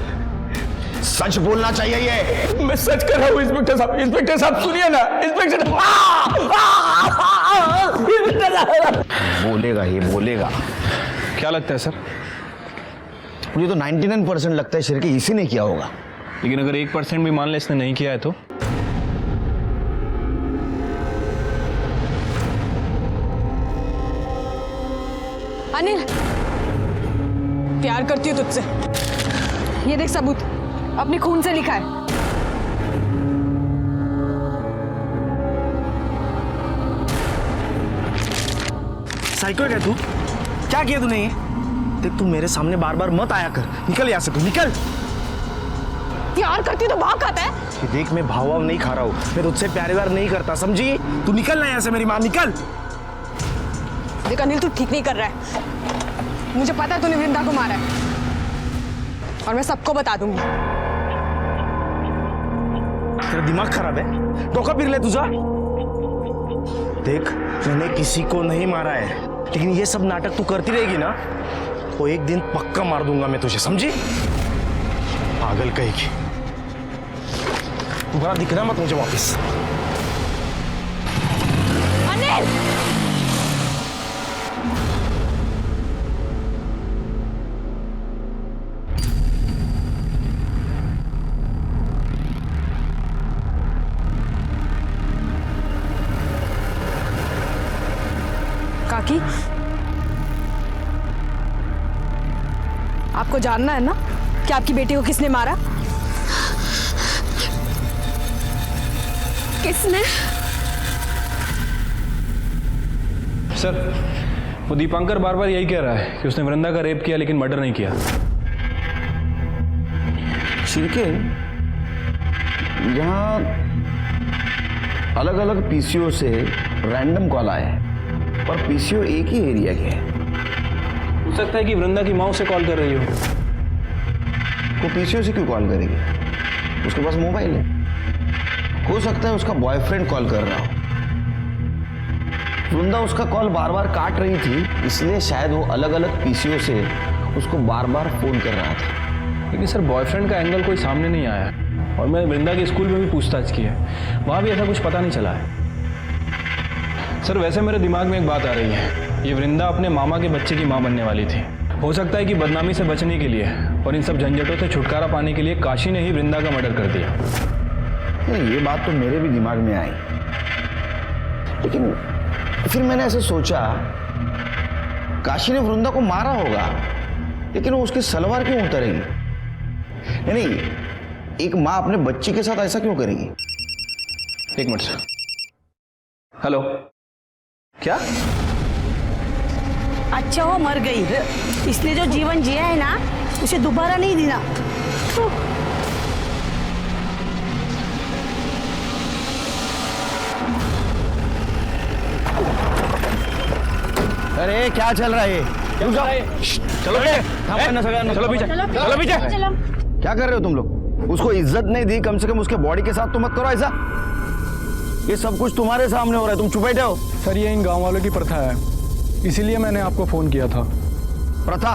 सच बोलना चाहिए। ये मैं सच कर रहा हूँ इंस्पेक्टर साहब। इंस्पेक्टर साहब सुनिए ना, इंस्पेक्टर बोलेगा, ये बोलेगा। क्या लगता है सर? मुझे तो 99% लगता है शिरके इसी ने किया होगा। लेकिन अगर 1% भी मान ले इसने नहीं किया है तो? अनिल, प्यार करती हूँ तुझसे। ये देख सबूत, अपने खून से लिखा है। साइको है क्या तू? क्या किया तूने ये? देख, तू मेरे सामने बार बार मत आया कर। निकल यहाँ से, तू निकल। प्यार करती तो भाव खाता है। ये देख, मैं भाव नहीं खा रहा हूँ। मैं तुझसे प्यार व्यार नहीं करता, समझी? तू निकल ना यहाँ से, मेरी माँ, निकल। देख अनिल, तू ठीक नहीं कर रहा है। मुझे पता है तूने वृंदा को मारा है और मैं सबको बता दूंगी। तेरा दिमाग खराब है? धोखा फिर ले तुझा। देख, मैंने किसी को नहीं मारा है, लेकिन ये सब नाटक तू करती रहेगी ना तो एक दिन पक्का मार दूंगा मैं तुझे, समझी? पागल कहेगी। दोबारा दिखना मत मुझे वापस। अनिल! काकी, आपको जानना है ना कि आपकी बेटी को किसने मारा? किसने? सर, वो दीपांकर बार बार यही कह रहा है कि उसने वृंदा का रेप किया लेकिन मर्डर नहीं किया। शिरके, यहाँ अलग अलग पीसीओ से रैंडम कॉल आए हैं, पर पीसीओ एक ही एरिया के है। हो सकता है कि वृंदा की माँ उसे कॉल कर रही हो। वो पीसीओ से क्यों कॉल करेगी? उसके पास मोबाइल है। हो सकता है उसका बॉयफ्रेंड कॉल कर रहा हो। वृंदा उसका कॉल बार बार काट रही थी, इसलिए शायद वो अलग अलग पीसीओ से उसको बार बार फोन कर रहा था। लेकिन सर, बॉयफ्रेंड का एंगल कोई सामने नहीं आया और मैंने वृंदा के स्कूल में भी पूछताछ की है, वहाँ भी ऐसा कुछ पता नहीं चला है। सर, वैसे मेरे दिमाग में एक बात आ रही है, ये वृंदा अपने मामा के बच्चे की माँ बनने वाली थी हो सकता है कि बदनामी से बचने के लिए और इन सब झंझटों से छुटकारा पाने के लिए काशी ने ही वृंदा का मर्डर कर दिया। ये बात तो मेरे भी दिमाग में आई, लेकिन फिर मैंने ऐसे सोचा काशी ने वृंदा को मारा होगा, लेकिन वो उसकी सलवार क्यों उतारेगी? नहीं, एक माँ अपने बच्ची के साथ ऐसा क्यों करेगी? एक मिनट सर। हेलो, क्या? अच्छा वो मर गई, इसलिए जो जीवन जिया है ना उसे दोबारा नहीं देना। अरे क्या चल रहा है? चलो पीछे, चलो पीछे। क्या कर रहे हो तुम लोग? उसको इज्जत नहीं दी, कम से कम उसके बॉडी के साथ तो मत करो ऐसा। ये सब कुछ तुम्हारे सामने हो रहा है, तुम चुप बैठे हो। सर ये इन गांव वालों की प्रथा है, इसीलिए मैंने आपको फोन किया था। प्रथा?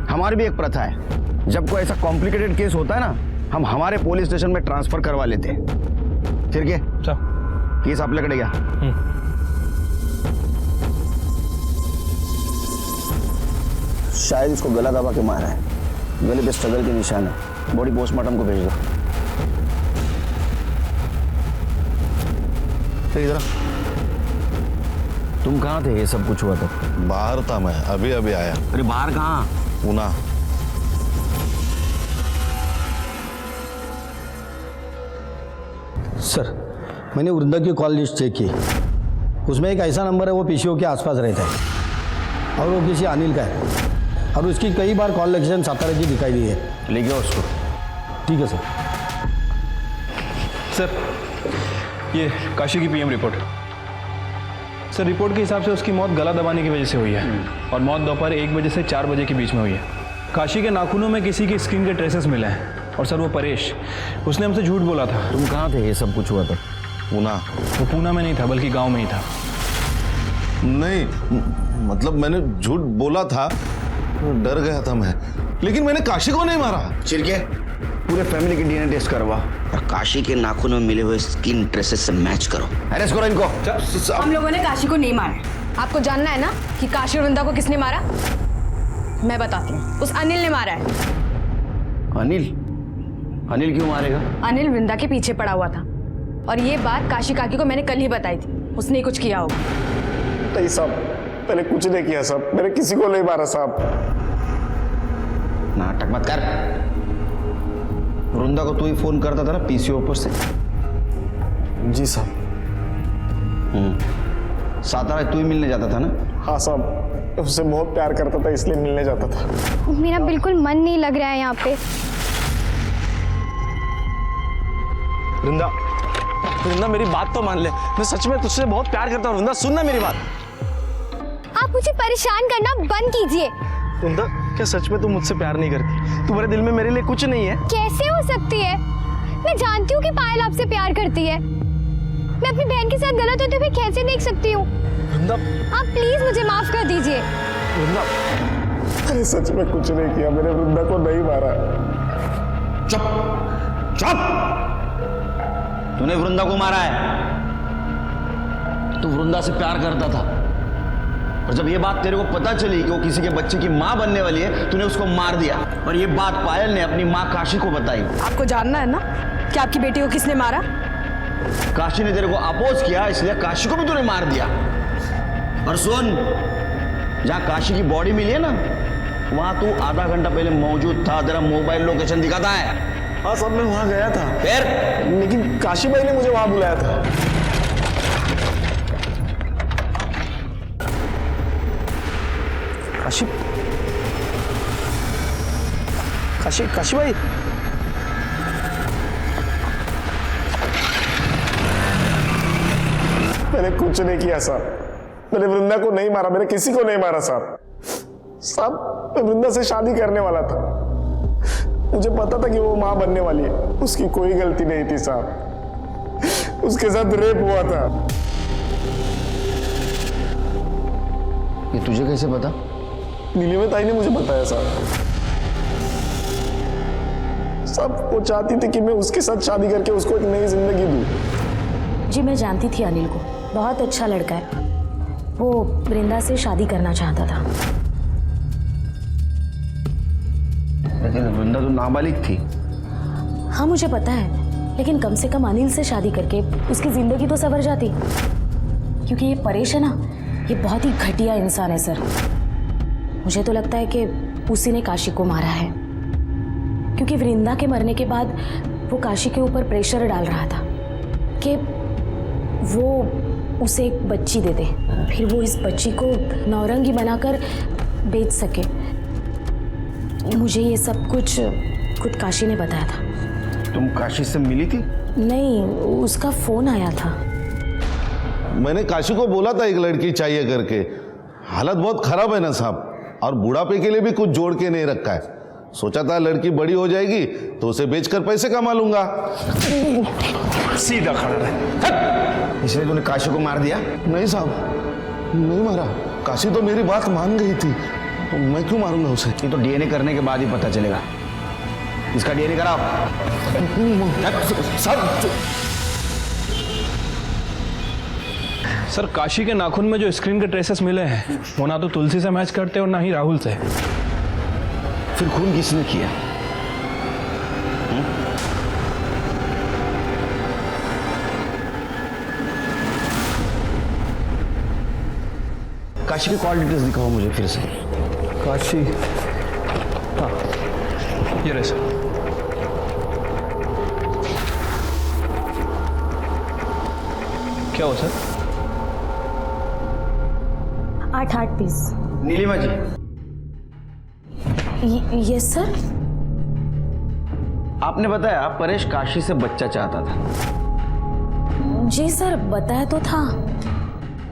हमारी भी एक प्रथा है, जब कोई ऐसा कॉम्प्लिकेटेड केस होता है ना, हम हमारे पुलिस स्टेशन में ट्रांसफर करवा लेते हैं। फिर क्या केस आपल्याकडे घ्या। शायद इसको गला दबा के मारा है, गले पे स्ट्रगल के निशान है। बॉडी पोस्टमार्टम को भेज दो। इधर तुम कहाँ थे ये सब कुछ हुआ था? बाहर था मैं, अभी अभी आया। अरे बाहर कहाँ? पूना। सर मैंने वृंदा की कॉल लिस्ट चेक की, उसमें एक ऐसा नंबर है वो पीसीओ के आसपास रहता है और वो किसी अनिल का है, और उसकी कई बार कॉल लोकेशन सातारा की दिखाई दी है। ले गया उसको। ठीक है सर। सर ये काशी की पीएम रिपोर्ट। सर रिपोर्ट के हिसाब से उसकी मौत गला दबाने की वजह से हुई है और मौत दोपहर 1 बजे से 4 बजे के बीच में हुई है। काशी के नाखूनों में किसी की स्किन के ट्रेसेस मिले हैं और सर वो परेश, उसने हमसे झूठ बोला था। तुम कहाँ थे ये सब कुछ हुआ था? पूना। वो पूना में नहीं था बल्कि गांव में ही था। नहीं मतलब मैंने झूठ बोला था, डर गया था मैं, लेकिन मैंने काशी को नहीं मारा। चिरके पूरे फैमिली की डीएनए टेस्ट करवा और काशी के नाखूनों में मिले हुए स्किन ट्रेसेस से मैच करो। अरेस्ट करो इनको। हम लोगों ने काशी को नहीं मारा। आपको जानना है ना कि काशी और वृंदा को किसने मारा? मैं बताती हूँ, उस अनिल ने मारा है। अनिल? अनिल क्यों मारेगा? अनिल वृंदा के पीछे पड़ा हुआ था और ये बात काशी काकी को मैंने कल ही बताई थी, उसने कुछ किया होगा। नहीं साहब, मैंने कुछ नहीं किया साहब, मैंने किसी को नहीं मारा साहब। नाटक मत कर। वृंदा को तू ही फोन करता था ना पीसीओ पर से? जी साहब। सातारा तू ही मिलने जाता था ना? हाँ साहब, उससे बहुत प्यार करता था इसलिए मिलने जाता था। मेरा बिल्कुल मन नहीं लग रहा है यहाँ पे। वृंदा, वृंदा मेरी बात तो मान ले, मैं सच में तुझसे बहुत प्यार करता हूँ। वृंदा सुनना मेरी बात। आप मुझे परेशान करना बंद कीजिए। वृंदा क्या सच में तुम मुझसे प्यार नहीं करती? तुम्हारे दिल में मेरे लिए कुछ नहीं है? कैसे हो सकती है? मैं जानती हूँ कि पायल आपसे प्यार करती है। मैं अपनी बहन के साथ गलत होते हुए कैसे देख सकती हूँ? वृंदा आप प्लीज मुझे माफ कर दीजिए। वृंदा, अरे सच में कुछ नहीं किया, मैंने वृंदा को नहीं मारा। चुप चुप। तूने वृंदा को मारा है? तू वृंदा से प्यार करता था और जब ये बात तेरे को पता चली कि वो किसी के बच्चे की माँ बनने वाली है, तूने उसको मार दिया और ये बात पायल ने अपनी माँ काशी को बताई। आपको जानना है ना कि आपकी बेटी को किसने मारा? काशी ने तेरे को अपोज किया, इसलिए काशी को भी तूने मार दिया। और सुन, जहाँ काशी की बॉडी मिली है ना, वहां तू आधा घंटा पहले मौजूद था। तेरा मोबाइल लोकेशन दिखाता है? हाँ साहब, मैं वहां गया था। फिर? लेकिन काशी भाई ने मुझे वहां बुलाया था। काशी काशी काशी भाई, मैंने कुछ नहीं किया साहब, मैंने वृंदा को नहीं मारा, मैंने किसी को नहीं मारा साहब। साहब मैं वृंदा से शादी करने वाला था, मुझे पता था कि वो मां बनने वाली है, उसकी कोई गलती नहीं थी साहब, उसके साथ रेप हुआ था। ये तुझे कैसे पता? नीलिमा ताई ने मुझे बताया साहब। साहब वो चाहती थी कि मैं उसके साथ शादी करके उसको एक नई जिंदगी दूं। जी मैं जानती थी अनिल को, बहुत अच्छा लड़का है। वो वृंदा से शादी करना चाहता था। लेकिन वृंदा तो नाबालिग थी। हाँ मुझे पता है, लेकिन कम से कम अनिल से शादी करके उसकी जिंदगी तो संवर जाती। क्योंकि ये परेश है ना, ये बहुत ही घटिया इंसान है सर। मुझे तो लगता है कि उसी ने काशी को मारा है, क्योंकि वृंदा के मरने के बाद वो काशी के ऊपर प्रेशर डाल रहा था कि वो उसे एक बच्ची दे दे, फिर वो इस बच्ची को नौरंगी बनाकर बेच सके। मुझे ये सब कुछ खुद काशी ने बताया था। तुम काशी से मिली थी? नहीं, उसका फोन आया था। मैंने काशी को बोला था एक लड़की चाहिए करके। हालत बहुत खराब है ना साहब, और बुढ़ापे के लिए भी कुछ जोड़ के नहीं रखा है। सोचा था लड़की बड़ी हो जाएगी तो उसे बेचकर पैसे कमा लूंगा। सीधा खड़ा रहे। इसलिए तूने काशी को मार दिया? नहीं साहब, नहीं मारा। काशी तो मेरी बात मान गई थी, तो मैं क्यों मारूंगा उसे? ये तो डीएनए करने के बाद ही पता चलेगा। इसका डीएनए कराओ। सर, काशी के नाखून में जो स्क्रीन के ट्रेसेस मिले हैं वो ना तो तुलसी से मैच करते और ना ही राहुल से। फिर खून किसने किया? काशी के कॉल डिटेल्स दिखाओ मुझे फिर से। काशी, हाँ ये रहे सर। क्या हुआ sir? 8 piece. Neelima ji. Yes sir. आपने बताया परेश काशी से बच्चा चाहता था। जी सर, बताया तो था।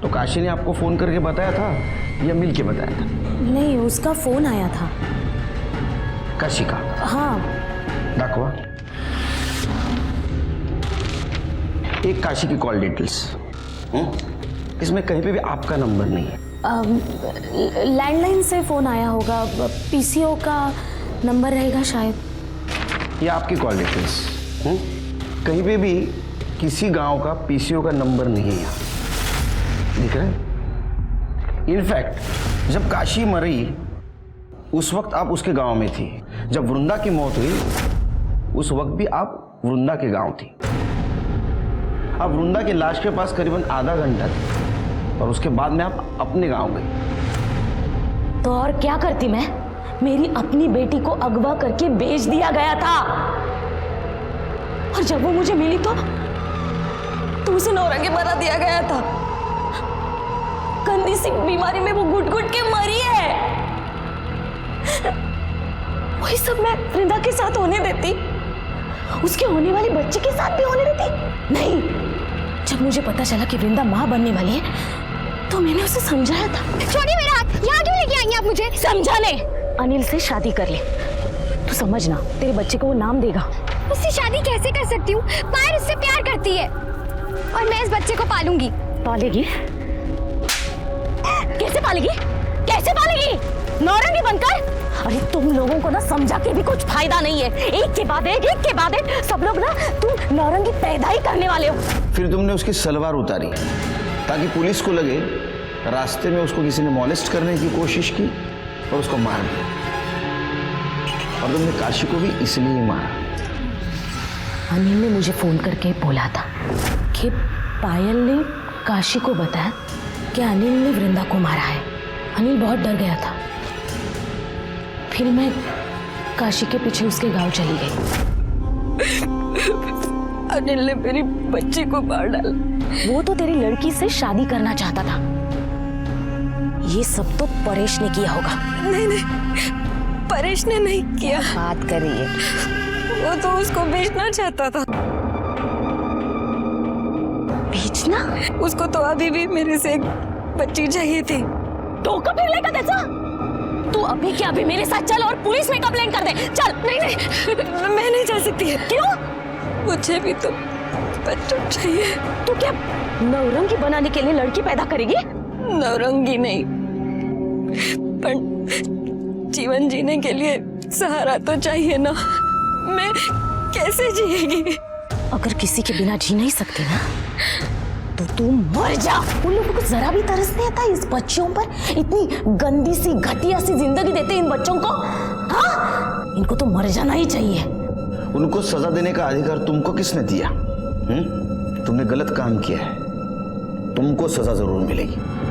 तो काशी ने आपको फोन करके बताया था या मिल के बताया था? नहीं, उसका फोन आया था। काशी का? हाँ। दाखवा। एक काशी की कॉल डिटेल्स। इसमें कहीं पे भी आपका नंबर नहीं है। लैंडलाइन से फोन आया होगा, पीसीओ का नंबर रहेगा शायद। ये आपकी कॉल डिटेल्स। कहीं पे भी किसी गांव का पीसीओ का नंबर नहीं है यहाँ, दिख रहा है? इनफैक्ट जब काशी मरी उस वक्त आप उसके गांव में थी। जब वृंदा की मौत हुई उस वक्त भी आप वृंदा के गांव थी। आप वृंदा की लाश के पास करीबन आधा घंटा थे और उसके बाद में आप अपने गांव गई। तो और क्या करती मैं? मेरी अपनी बेटी को अगवा करके बेच दिया गया था, और जब वो मुझे मिली तो उसे नौरंगी बना दिया गया था। गंदी सी बीमारी में वो घुट घुट के मरी है। वही सब मैं वृंदा के साथ होने देती, उसके होने वाले बच्चे के साथ भी होने देती? नहीं। जब मुझे पता चला कि वृंदा माँ बनने वाली है तो मैंने उसे समझाया था। छोड़िए मेरा हाथ, यहाँ क्यों लेके आई हैं आप मुझे? समझाने। अनिल से शादी कर ले, तू समझना, तेरे बच्चे को वो नाम देगा। उससे शादी कैसे कर सकती हूँ? पायल उससे प्यार करती है और मैं इस बच्चे को पालूंगी। पालेगी? कैसे पालेगी? कैसे पालेगी? नौरंगी बनकर? अरे तुम लोगों को ना समझा के भी कुछ फायदा नहीं है। एक के बाद एक सब लोग ना तुम नौरंगी पैदा ही करने वाले हो। फिर तुमने उसकी सलवार उतारी ताकि पुलिस को लगे रास्ते में उसको किसी ने मॉलेस्ट करने की कोशिश की और उसको मार दिया। और तुमने काशी को भी इसलिए ही मारा। अनिल ने मुझे फोन करके बोला था कि पायल ने काशी को बताया कि अनिल ने वृंदा को मारा है। अनिल बहुत डर गया था। फिर मैं काशी के पीछे उसके गांव चली गई। अनिल ने मेरी बच्ची को मार डाला। वो तो तेरी लड़की से शादी करना चाहता था। ये सब तो परेश ने किया होगा। नहीं, परेश ने नहीं किया। बात करिए। वो तो उसको बेचना चाहता था। बेचना? उसको तो अभी भी मेरे से एक बच्ची चाहिए थी। तो कब लेगा कैसा? तू अभी क्या अभी मेरे साथ चल और पुलिस में कंप्लेंट कर दे। चल। नहीं, मैं नहीं जा सकती है। क्यों? मुझे भी तो बच्चा चाहिए। तू क्या नौरंगी बनाने के लिए लड़की पैदा करेगी? नौरंगी नहीं, पर जीवन जीने के लिए सहारा तो चाहिए ना। मैं कैसे जिएगी? अगर किसी के बिना जी नहीं सकती ना तो तू मर जा। उन लोगों को जरा भी तरस नहीं आता इस बच्चों पर? इतनी गंदी सी घटिया सी जिंदगी देते इन बच्चों को। हाँ? इनको तो मर जाना ही चाहिए। उनको सजा देने का अधिकार तुमको किसने दिया? तुमने गलत काम किया है, तुमको सजा जरूर मिलेगी।